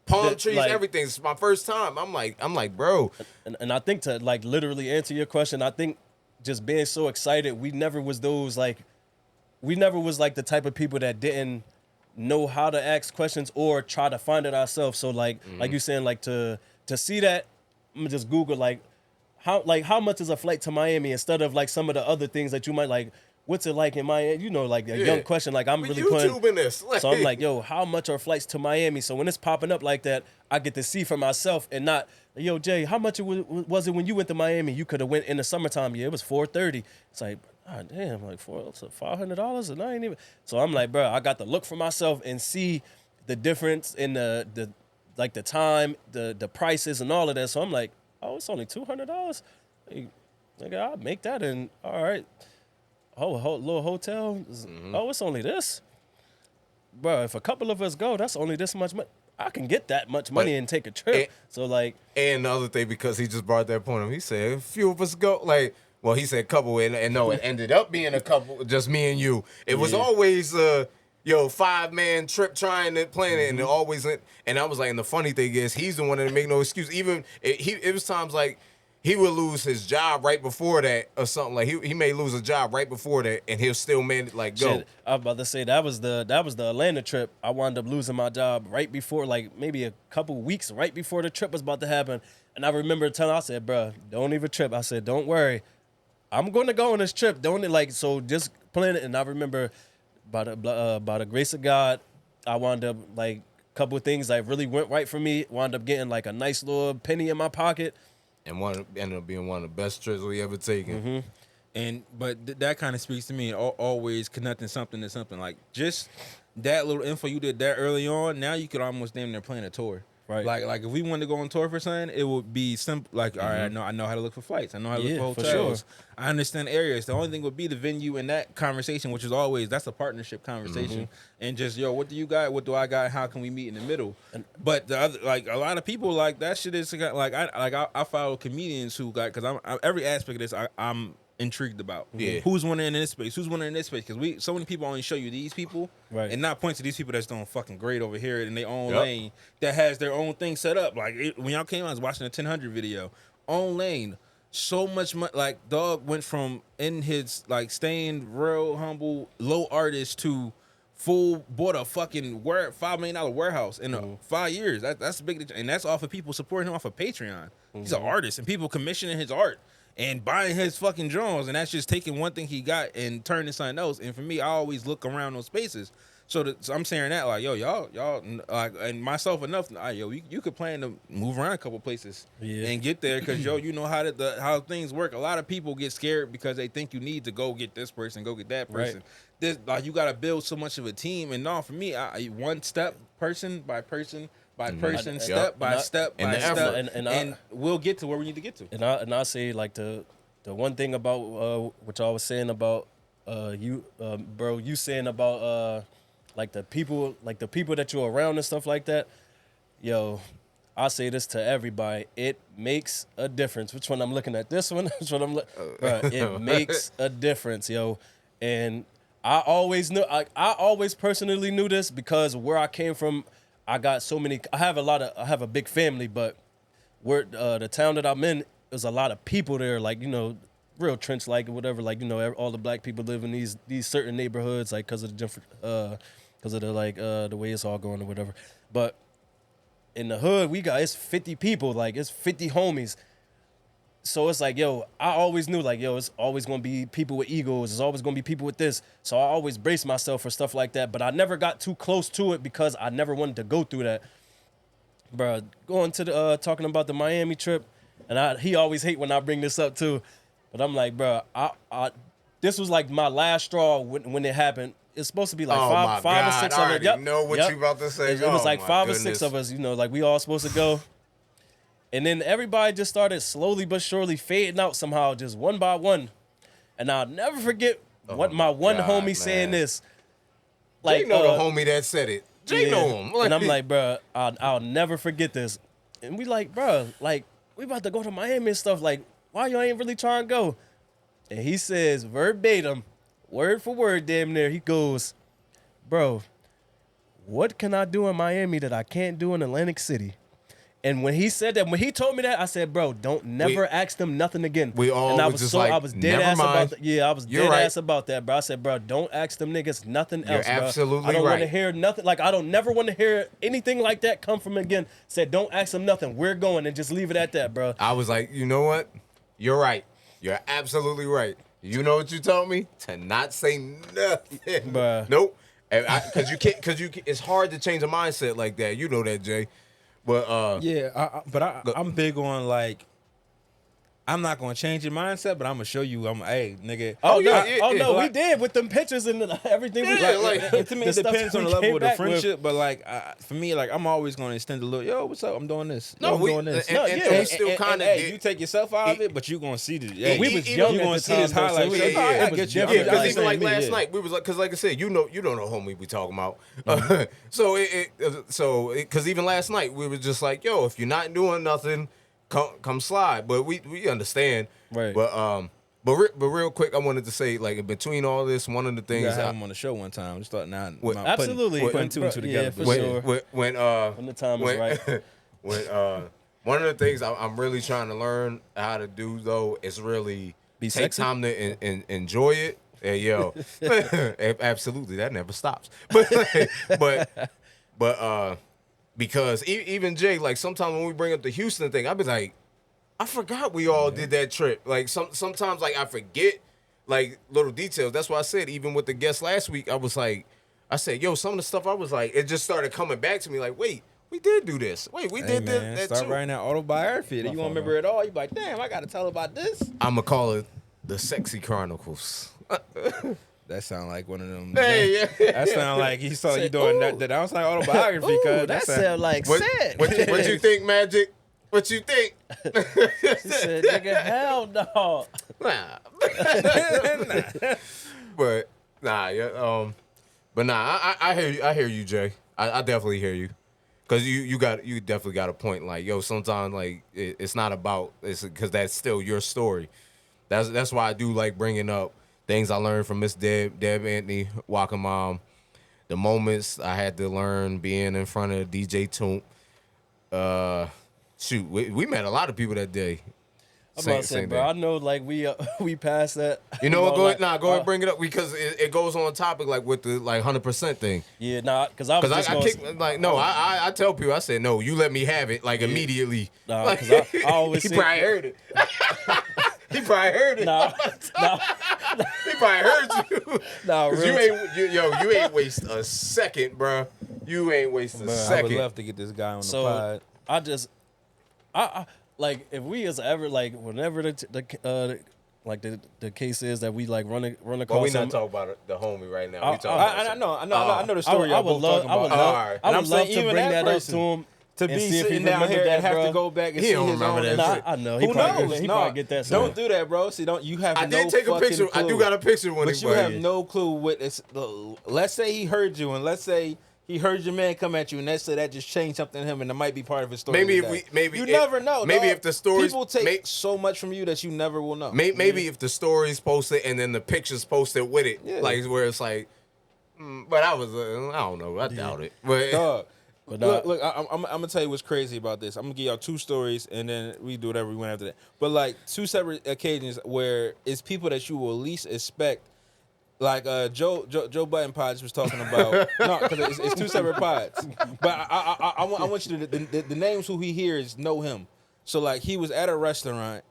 palm trees, everything. It's my first time. I'm like, bro. And I think to like literally answer your question, I think just being so excited, we never was like the type of people that didn't know how to ask questions or try to find it ourselves. So like you saying, like to see that, I'm gonna just Google like how much is a flight to Miami instead of like some of the other things that you might like. What's it like in Miami? You know, like a young question. Like I'm really YouTubing this. So I'm like, yo, how much are flights to Miami? So when it's popping up like that, I get to see for myself and not, yo, Jay, how much was it when you went to Miami? You could have went in the summertime. Yeah, it was $430. It's like, oh, damn, like $500, and I ain't even. So I'm like, bro, I got to look for myself and see the difference in the like the time, the prices, and all of that. So I'm like, oh, it's only $200. Like, I'll make that in. All right. Oh, a little hotel. Oh, it's only this, bro. If a couple of us go, that's only this much money. I can get that much money and take a trip. So like, and the other thing, because he just brought that point up, he said a few of us go. Like, well, he said couple, and no, it ended up being a couple, just me and you. It was always 5-man trip trying to plan it, and it always. And I was like, and the funny thing is, he's the one that make no excuse. Even it was times like. He would lose his job right before that or something. Like he may lose a job right before that, and he'll still manage go. Shit, I was about to say that was the Atlanta trip. I wound up losing my job right before, like maybe a couple weeks right before the trip was about to happen. And I remember telling, I said, bro, don't even trip. I said, don't worry, I'm going to go on this trip. Don't like so just plan it. And I remember by the grace of God, I wound up like a couple of things that really went right for me. Wound up getting like a nice little penny in my pocket. And one ended up being one of the best trips we ever taken. But that kind of speaks to me. Always connecting something to something. Like just that little info you did that early on. Now you could almost damn near plan a tour. Right. Like if we wanted to go on tour for something, it would be simple. Like all right, I know how to look for flights. I know how to look for hotels. For sure. I understand areas. The only thing would be the venue and that conversation, which is always that's a partnership conversation. And just what do you got? What do I got? How can we meet in the middle? But the other, like a lot of people, like that shit is like I follow comedians who got because I'm every aspect of this I'm intrigued about. Who's winning in this space? Who's winning in this space? Because so many people only show you these people, and not point to these people that's doing fucking great over here in their own lane that has their own thing set up. Like when y'all came out, I was watching a 1000 video. Own lane, so much money. Like dog went from in his like staying real humble low artist to full bought a fucking $5 million warehouse in 5 years. That's big, and that's off of people supporting him off of Patreon. He's an artist, and people commissioning his art. And buying his fucking drones, and that's just taking one thing he got and turning something else. And for me, I always look around those spaces. So I'm saying that like, yo, y'all, like, and myself enough. You could plan to move around a couple places and get there because you know how things work. A lot of people get scared because they think you need to go get this person, go get that person. This like you got to build so much of a team. And no, for me, one step, person by person. By person, step by step, and we'll get to where we need to get to. And I say like the one thing about which I was saying about you, bro, you saying about like the people that you're around and stuff like that. Yo, I say this to everybody. It makes a difference. Which one I'm looking at? This one. Which one I'm looking? It makes a difference, yo. And I always knew. I always personally knew this because where I came from. I got so many. I have a big family, but where the town that I'm in, there's a lot of people there, like real trench like or whatever. Like all the black people live in these certain neighborhoods, like because of the different, because of the way it's all going or whatever. But in the hood, it's 50 people, like it's 50 homies. So it's like, yo, I always knew, like, yo, it's always going to be people with egos. It's always going to be people with this. So I always brace myself for stuff like that. But I never got too close to it because I never wanted to go through that. Bro, going to the talking about the Miami trip, and he always hate when I bring this up too. But I'm like, bro, this was like my last straw when it happened. It's supposed to be like five or six of us. I know what you about to say. It was like 5 or 6 of us, like we all supposed to go. And then everybody just started slowly but surely fading out somehow, just one by one. And I'll never forget my one homie saying this. Like, Jay know the homie that said it. Jay know him. And I'm like, bro, I'll never forget this. And we like, bro, like, we about to go to Miami and stuff. Like, why y'all ain't really trying to go? And he says verbatim, word for word, damn near, he goes, bro, what can I do in Miami that I can't do in Atlantic City? And when he said that, when he told me that, I said, bro, don't never ask them nothing again. We all and I was was just so like, I was dead never ass mind. about that. Yeah, I was You're dead right. ass about that, bro. I said, bro, don't ask them niggas nothing else, You're bro. absolutely I don't want to right. hear nothing. Like, I don't never want to hear anything like that come from him again. Said, don't ask them nothing. We're going, and just leave it at that, bro. I was like, you know what? You're right. You're absolutely right. You know what you told me? To not say nothing. Bruh. Nope. Because you can't. It's hard to change a mindset like that. You know that, Jay. But Yeah, I'm big on like, I'm not gonna change your mindset, but I'm gonna show you. Hey, nigga. Oh, yeah, no, yeah, oh yeah. no, we Like- did with them pictures and everything. we Yeah, like, like, To me, the it stuff depends that on we the level came of the back with. friendship, but like for me, like I'm always gonna extend a little. Yo, what's up? I'm doing this. Yo, No, I'm doing this. and yeah, we still kind of Hey, you take yourself out of it, but you gonna see the. Yeah, we was you young you at gonna the see time, this though, so highlight. we- So, yeah, I yeah. get you. Yeah, Yeah, because like, even like me, last yeah. night, we was like, because like I said, you know the homie we talking about. So because even last night we were just like, yo, if you're not doing nothing, come slide. But we understand. Right. But real quick, I wanted to say, like, in between all this, one of the You things gotta have him on the show one time. Just thought now, Absolutely. putting two and two Yeah, together. for but- sure. when the time is right. when one of the things I'm really trying to learn how to do though is really Be take sexy? time to enjoy it. Hey, yo, absolutely, that never stops. But because even Jay, like sometimes when we bring up the Houston thing, I be like, I forgot we all did that trip. Like sometimes like I forget like little details. That's why I said even with the guest last week, I said, yo, some of the stuff I was like, it just started coming back to me. Like, wait, we did do this. Wait, we did man, that start too. writing that autobiography. You won't remember it all. You be like, damn, I gotta tell about this. I'm gonna call it the Sexy Chronicles. That sound like one of them. Hey, yeah. That sound like he saw you doing that. That sound like autobiography. Ooh, Cause that sound like What you think, Magic? What you think? He said, nigga, hell no. Nah. But nah, yeah, but nah, I hear you. I hear you, Jay. I definitely hear you, cause you definitely got a point. Like, yo, sometimes like it's not about it's because that's still your story. That's why I do like bringing up things I learned from Miss Deb Anthony, Walker Mom, the moments I had to learn being in front of DJ Toomp. Shoot, we met a lot of people that day. I'm about to say, bro, I know like we passed that. You know what? Go like, ahead, go ahead and bring it up because it goes on topic like with the like 100% thing. Yeah, nah, because I was just Because I tell people, I said, no, you let me have it like immediately. Nah, Like, 'cause I always he see- probably heard it. He probably heard it. Nah, He probably heard you. nah, 'Cause real you ain't waste a second, bro. You ain't waste a I would second. love to get this guy on the So pod. I like if we is ever like whenever the case is that we like run across. Well, we some- not talking about the homie right now. We talking I know the story. I would love alright. I And I'm would love saying to even bring that that up person to him to and be see if he sitting down remembered here that, and have bro. to go back and He see don't his remember own. that shit. I know he Who probably knows? he No, probably get that. don't somewhere. do that, bro. See, don't you have I no did take a fucking picture. I do clue. got a picture when But you have no clue what it's. Let's say he heard you, and let's say he heard your man come at you, and let's say that just changed something in him, and it might be part of his story. Maybe today. maybe you if- never know. maybe dog. if the stories- people take so much from you that you never will know. Maybe if the story's posted and then the pictures posted with it, Yeah. like where it's like, but I was, I don't know, I doubt it. But Dog. But Look, I'm gonna tell you what's crazy about this. I'm gonna give y'all two stories, and then we do whatever we want after that. But like two separate occasions where it's people that you will least expect. Like Joe Button Pods was talking about. No, because it's two separate pods. But I want you to the names who he hears know him. So like he was at a restaurant,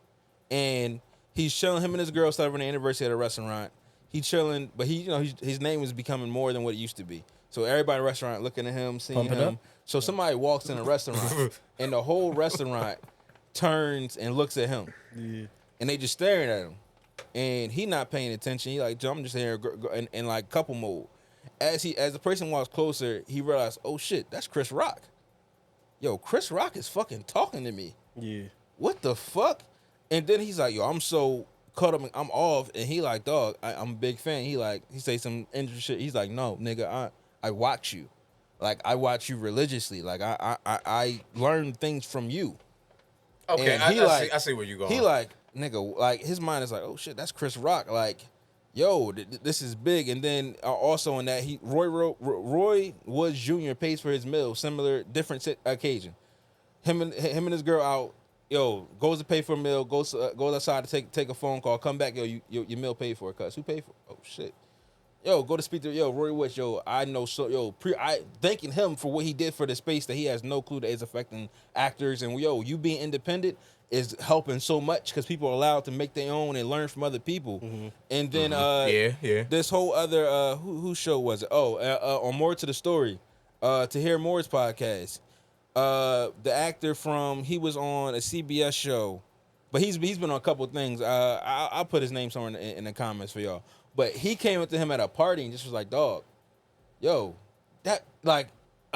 and he's chilling. Him and his girl celebrating the anniversary at a restaurant. He chilling, but his name is becoming more than what it used to be. So everybody in the restaurant looking at him, seeing Pump it him. up. So somebody walks in a restaurant, and the whole restaurant turns and looks at him. Yeah. And they just staring at him. And he not paying attention. He like, I'm just here in like couple mode. As the person walks closer, he realized, oh shit, that's Chris Rock. Yo, Chris Rock is fucking talking to me. Yeah. What the fuck? And then he's like, yo, I'm so caught up, I'm off. And he like, dog, I'm a big fan. He say some interesting shit. He's like, no, nigga, I watch you. Like, I watch you religiously. Like, I learn things from you. okay, And he I see where you going. He like, nigga, like his mind is like, oh shit, that's Chris Rock. Like, yo, this is big. And then also in that, Roy Woods Jr. pays for his meal, different occasion. Him and his girl out. Yo, goes to pay for a meal, goes outside to take a phone call, come back, your meal paid for, cuz. Who paid for it? Oh, shit. Yo, go to speak to, Roy Woods, I know, I thanking him for what he did for the space that he has no clue that is affecting actors. And, you being independent is helping so much because people are allowed to make their own and learn from other people. Mm-hmm. And then, this whole other, whose show was it? On More to the Story, To Hear More's podcast. The actor he was on a CBS show, but he's been on a couple of things. I'll put his name somewhere in the comments for y'all. But he came up to him at a party and just was like, dog, that like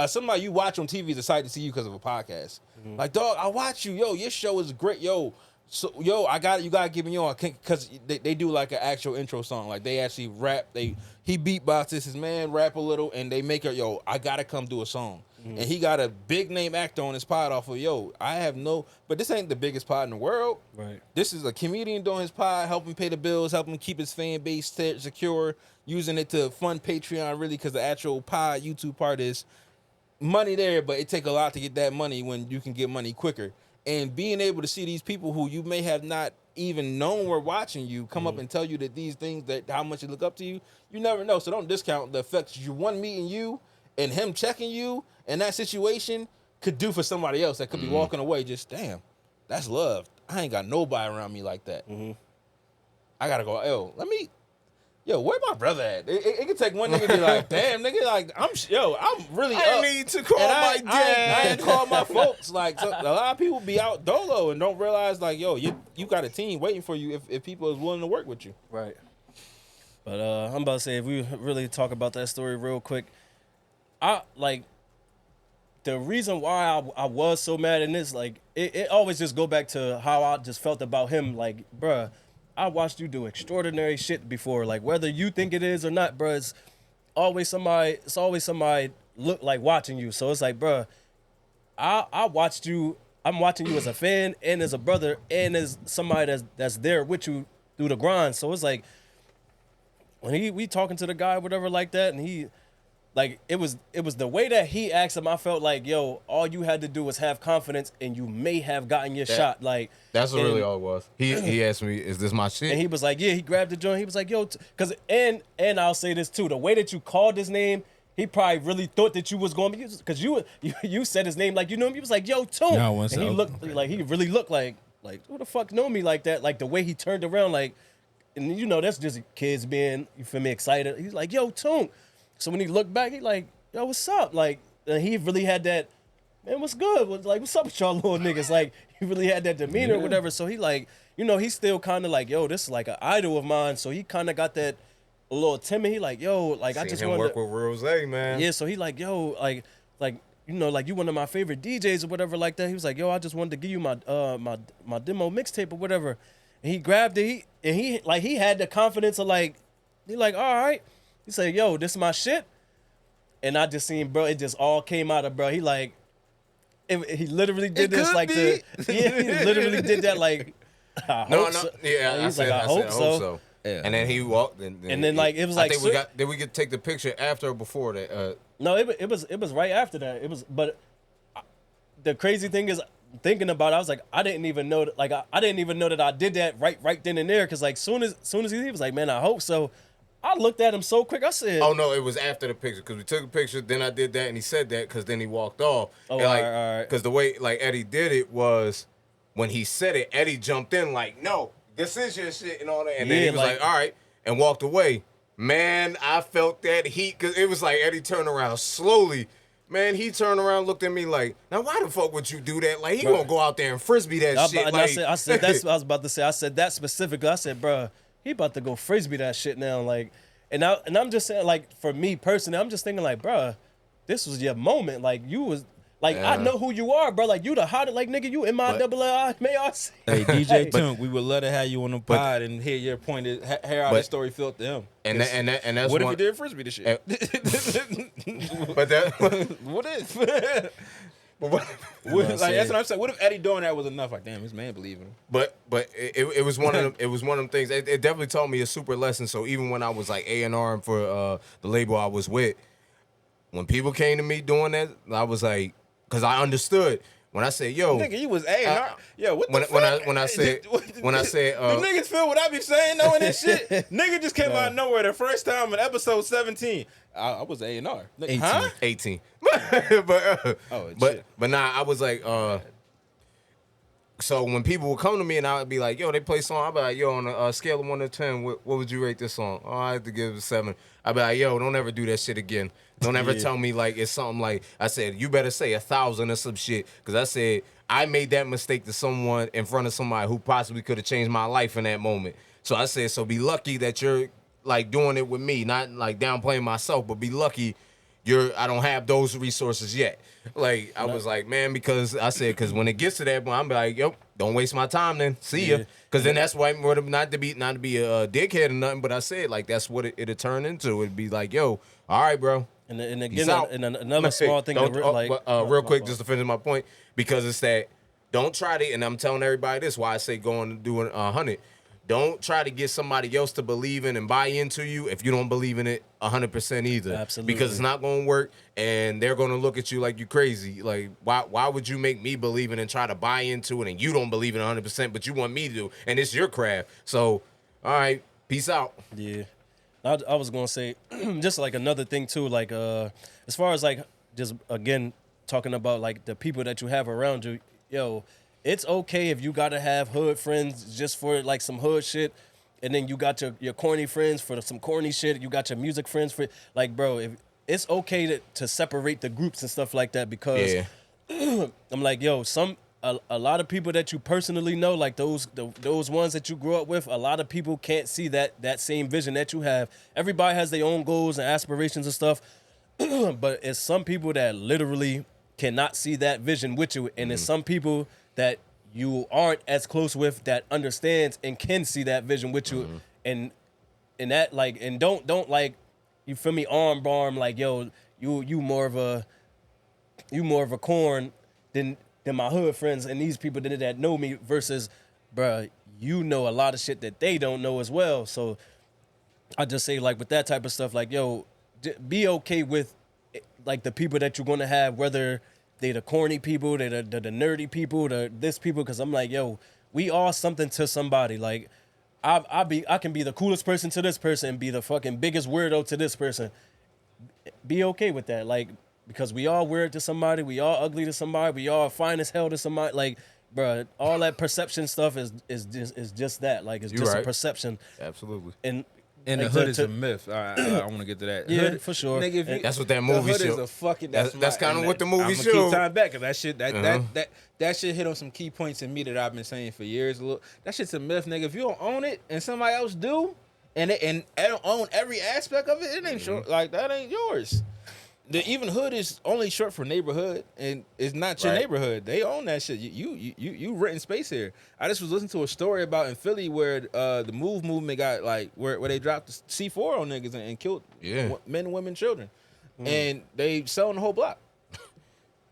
somebody you watch on TV is excited to see you because of a podcast. Mm-hmm. Like, dog, I watch you, your show is great, you gotta give me on, because they do like an actual intro song, like they actually rap, he beatboxes, his man rap a little, and they make it, I gotta come do a song. Mm-hmm. And he got a big name actor on his pod off of, but this ain't the biggest pod in the world. Right. This is a comedian doing his pod, helping pay the bills, helping keep his fan base secure, using it to fund Patreon, really, because the actual pod YouTube part is money there, but it take a lot to get that money when you can get money quicker. And being able to see these people who you may have not even known were watching you come up and tell you that these things, that how much they look up to you, you never know. So don't discount the effects one meeting you and him checking you in that situation could do for somebody else that could be walking away just, damn, that's love. I ain't got nobody around me like that. Mm-hmm. I gotta go, where my brother at? It could take one nigga to be like, damn, nigga, like, I'm really I need to call my dad. I ain't call my folks. Like, so a lot of people be out dolo and don't realize, like, you got a team waiting for you if people is willing to work with you. Right. But I'm about to say, if we really talk about that story real quick, the reason why I was so mad in this, like, it always just go back to how I just felt about him. Like, bruh, I watched you do extraordinary shit before. Like, whether you think it is or not, bruh, it's always somebody look like watching you. So it's like, bruh, I watched you. I'm watching you as a fan and as a brother and as somebody that's there with you through the grind. So it's like, when we talking to the guy, whatever like that, and he, like, it was the way that he asked him, I felt like, all you had to do was have confidence and you may have gotten your shot. Like, that's really all it was. He asked me, is this my shit? And he was like, yeah, he grabbed the joint. He was like, because, and I'll say this too, the way that you called his name, he probably really thought that you was going to be, because you said his name like you knew him. He was like, yo, Toon. And he looked like, he really looked like, who the fuck know me like that? Like, the way he turned around, like, and that's just kids being, you feel me, excited. He's like, yo, Toon. So when he looked back, he like, yo, what's up? Like, and he really had that, man, what's good? Like, what's up with y'all little niggas? Like, he really had that demeanor or whatever. So he like, he's still kind of like, yo, this is like an idol of mine. So he kind of got that a little timid. He like, yo, like, I just want to work with Rose, man. Yeah, so he like, yo, like you one of my favorite DJs or whatever like that. He was like, yo, I just wanted to give you my demo mixtape or whatever. And he grabbed it. He had the confidence of like, he like, all right. He said, yo, this is my shit. And I just seen, bro, it just all came out of, bro. He like, he literally did this like he literally did that like, I hope so. Yeah, I hope so. Yeah. And then he walked. And then like, it was like, did we get take the picture after or before that? No, it was right after that. But the crazy thing is, thinking about it, I was like, I didn't even know that, like, I didn't even know that I did that right then and there. Cause like, soon as he was like, man, I hope so. I looked at him so quick. I said, "Oh no, it was after the picture because we took a picture. Then I did that, and he said that because then he walked off. Oh, and like, all right. Because the way like Eddie did it was when he said it, Eddie jumped in like, "No, this is your shit," and all that. And then he was like, "All right," and walked away. Man, I felt that heat because it was like Eddie turned around slowly. Man, he turned around, looked at me like, "Now why the fuck would you do that? Like he gonna go out there and frisbee that shit." I said that's what I was about to say. I said that specifically. I said, "Bruh, he about to go frisbee that shit now." Like. And I'm just saying, like, for me personally, I'm just thinking, like, bruh, this was your moment. Like, you was, like, I know who you are, bro. Like, you the hottest, like, nigga, you MIAA. Hey, DJ Tunk, we would love to have you on the pod and hear your point, hear how that story felt to him. And that's what if he did frisbee the shit? But that what if? Like that's what I'm saying. What if Eddie doing that was enough? Like, damn, his man believe in him. But it was one of them. It was one of them things. It definitely taught me a super lesson. So even when I was like A&R for the label I was with, when people came to me doing that, I was like, because I understood. When I said, "Yo, nigga, you was A&R." Yo, what the fuck? When I said, the niggas feel what I be saying knowing this shit. Nigga just came out of nowhere the first time in episode 17. I was A&R. 18. Huh? 18. but nah, I was like, so when people would come to me and I would be like, yo, they play song, I'd be like, yo, on a scale of 1 to 10, what would you rate this song? Oh, I have to give it a 7. I'd be like, yo, don't ever do that shit again. Don't ever tell me like it's something like, I said, you better say 1,000 or some shit. Because I said, I made that mistake to someone in front of somebody who possibly could have changed my life in that moment. So I said, so be lucky that you're like doing it with me, not like downplaying myself, but be lucky I don't have those resources yet. Like, I was like, man, because I said, because when it gets to that point, I'm like, yo, don't waste my time then. See ya. Because then that's why, not to be a dickhead or nothing, but I said, like, that's what it'd turn into. It'd be like, yo, all right, bro. And again, and another small thing, real quick, just to finish my point, because it's that, don't try to, and I'm telling everybody this, why I say go and do 100. Don't try to get somebody else to believe in and buy into you if you don't believe in it 100% either. Absolutely. Because it's not going to work, and they're going to look at you like you're crazy. Like, why would you make me believe in it and try to buy into it, and you don't believe in it 100%, but you want me to, and it's your craft. So, all right, peace out. Yeah. I was going to say, just like another thing too, like as far as like, just again, talking about like the people that you have around you, yo, it's okay if you gotta have hood friends just for like some hood shit, and then you got your corny friends for some corny shit. You got your music friends for like, bro. If it's okay to separate the groups and stuff like that, because I'm like, yo, a lot of people that you personally know, like those ones that you grew up with, a lot of people can't see that same vision that you have. Everybody has their own goals and aspirations and stuff, but it's some people that literally cannot see that vision with you, and it's some people that you aren't as close with that understands and can see that vision with you, and that like, and don't like, you feel me, arm like, yo, you more of a corn than my hood friends and these people that know me, versus, bruh, you know a lot of shit that they don't know as well. So I just say, like, with that type of stuff, like, yo, be okay with like the people that you're gonna have, whether they the corny people, they the nerdy people, this people, because I'm like, yo, we are something to somebody. Like, I can be the coolest person to this person and be the fucking biggest weirdo to this person. Be okay with that, like, because we all weird to somebody, we all ugly to somebody, we all fine as hell to somebody. Like, bro, all that perception stuff is just that. Like, it's just a perception. Absolutely. And like, the hood is a myth. I want to get to that. Yeah, hood, for sure. Nigga, that's what that movie showed. The hood is a fucking. That's kind of what the movie showed. I'm gonna keep time back, because that shit hit on some key points in me that I've been saying for years. That shit's a myth, nigga. If you don't own it and somebody else do, and don't own every aspect of it, it ain't short. Like, that ain't yours. Even hood is only short for neighborhood, and it's not your neighborhood. They own that shit. You renting space here. I just was listening to a story about in Philly where the Move movement got, like, where they dropped the C4 on niggas and killed men, women, children, and they selling the whole block.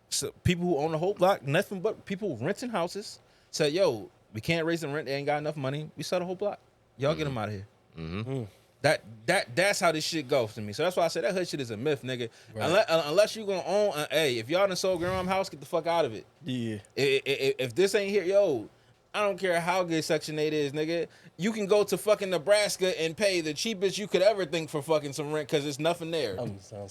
So people who own the whole block, nothing but people renting houses, said, yo, we can't raise the rent. They ain't got enough money. We sell the whole block. Y'all get them out of here. That's how this shit goes to me. So that's why I said that hood shit is a myth, nigga. Right. Unless you gonna own, hey, if y'all done sold grandma's house, get the fuck out of it. Yeah. If this ain't here, yo, I don't care how good Section 8 is, nigga. You can go to fucking Nebraska and pay the cheapest you could ever think for fucking some rent, because there's nothing there.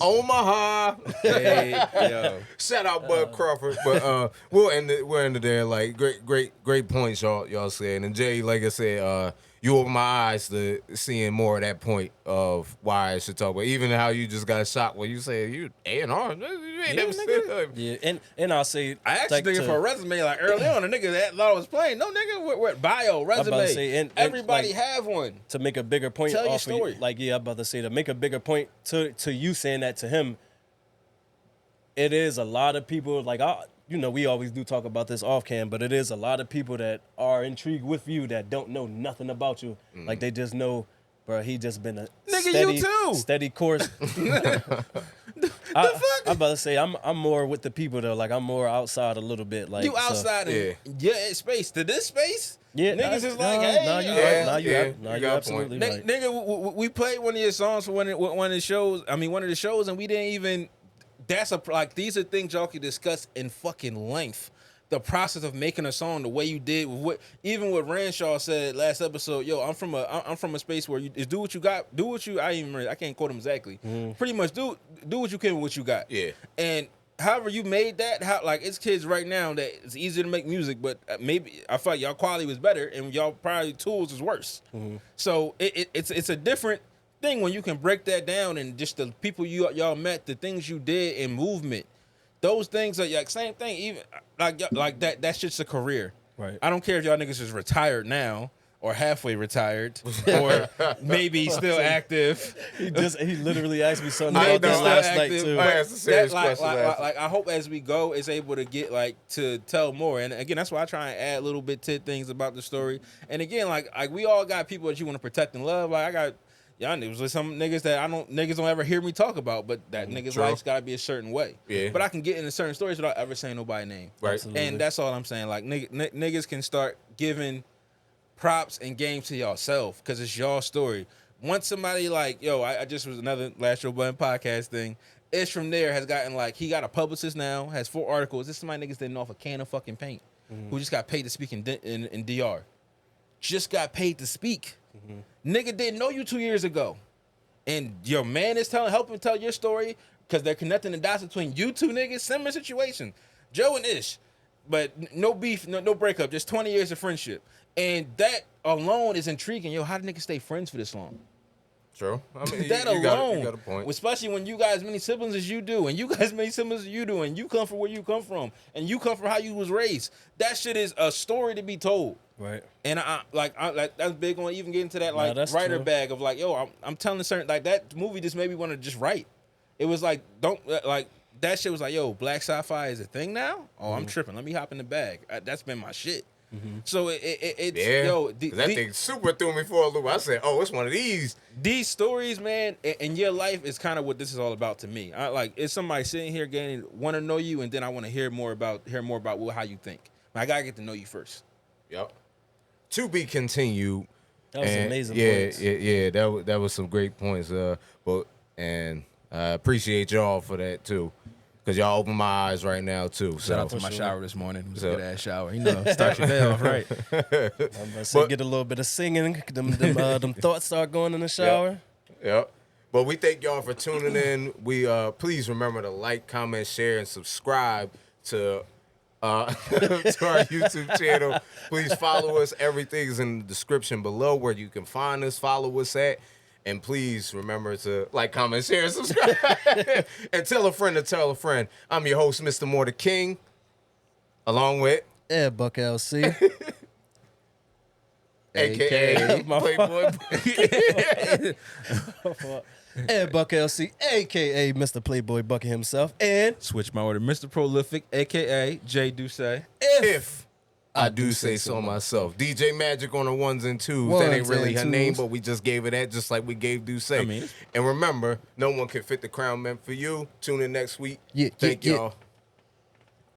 Omaha. Hey, yo. Shout out Bud Crawford. But we'll end it there. Like, great points y'all said. And Jay, like I said, you opened my eyes to seeing more of that point of why I should talk about. Even how you just got shocked when you said you A&R. You ain't never said. Yeah, and I'll say, I asked like, nigga for a resume like early on. The nigga that thought I was playing. No, nigga, what bio, resume. Say, and everybody like, have one. To make a bigger point, tell your story. Like, yeah, I'm about to say, to make a bigger point to you saying that to him. It is a lot of people, like, you know, we always do talk about this off cam, but it is a lot of people that are intrigued with you that don't know nothing about you. Like, they just know, bro, he just been a steady course. I'm about to say I'm more with the people though. Like I'm more outside a little bit. Like you outside in space to this space. Yeah, niggas is like, hey, you absolutely right. Nigga, we played one of your songs for one of the shows. I mean, one of the shows, and we didn't even. That's these are things y'all can discuss in fucking length. The process of making a song the way you did, even what Ranshaw said last episode. Yo, I'm from a space where you do what you got, do what you. I can't quote him exactly. Pretty much do what you can with what you got. Yeah. And however you made that, it's kids right now that it's easier to make music, but maybe I felt y'all quality was better and y'all probably tools is worse. So it's a different thing when you can break that down and just the people y'all met, the things you did in movement. Those things are like same thing. Even like that. That's just a career. Right. I don't care if y'all niggas is retired now or halfway retired or maybe still active. He literally asked me something about that last night too. I asked a serious question. I hope as we go, it's able to get to tell more. And again, that's why I try and add little bit things about the story. And again, like we all got people that you want to protect and love. Like I got. Y'all niggas with some niggas that niggas don't ever hear me talk about, but that niggas' life's gotta be a certain way. Yeah. But I can get into certain stories without ever saying nobody's name. Right. Absolutely. And that's all I'm saying. Like niggas can start giving props and game to y'allself because it's y'all story. Once somebody like, yo, I just was another Last Joe Button podcast thing. Ish from there has gotten he got a publicist now, has 4 articles. This is somebody niggas didn't know off a can of fucking paint who just got paid to speak in DR. Just got paid to speak. Nigga didn't know you 2 years ago. And your man is helping tell your story because they're connecting the dots between you two niggas. Similar situation. Joe and Ish. But no beef, no breakup. Just 20 years of friendship. And that alone is intriguing. Yo, how do niggas stay friends for this long? True. I mean, that you alone, got a point. especially when you guys many siblings as you do, and you guys many siblings as you do, and you come from where you come from, and you come from how you was raised. That shit is a story to be told. Right. And I that's big on even getting to that writer true. bag of I'm telling certain that movie just made me want to just write. It was that shit was yo, black sci-fi is a thing now. Oh, I'm tripping. Let me hop in the bag. That's been my shit. So it's that thing super threw me for a loop. I said, oh, it's one of these. These stories, man, in your life is kind of what this is all about to me. It's somebody sitting here want to know you, and then I want to hear more about how you think. I gotta get to know you first. Yep. To be continued. That was amazing. Yeah. That was some great points. And I appreciate y'all for that too. Because y'all open my eyes right now, too. Shout out to my shower this morning. It was a good-ass shower. Start your day off right. I'm about to say, get a little bit of singing. Them thoughts start going in the shower. Yep. But we thank y'all for tuning in. We please remember to like, comment, share, and subscribe to our YouTube channel. Please follow us. Everything's in the description below where you can find us, follow us at. And please remember to like, comment, share, and subscribe. And tell a friend to tell a friend. I'm your host, Mr. Mortar King, along with EdBuck LC. A.K.A. Playboy. EdBuck LC, a.k.a. Mr. Playboy Bucket himself. And switch my order. Mr. Prolific, a.k.a. J. Duce. If I do say so myself. DJ Magic on the 1s and 2s. That ain't really her name, but we just gave her that just like we gave Duce. And remember, no one can fit the crown meant for you. Tune in next week. Thank y'all.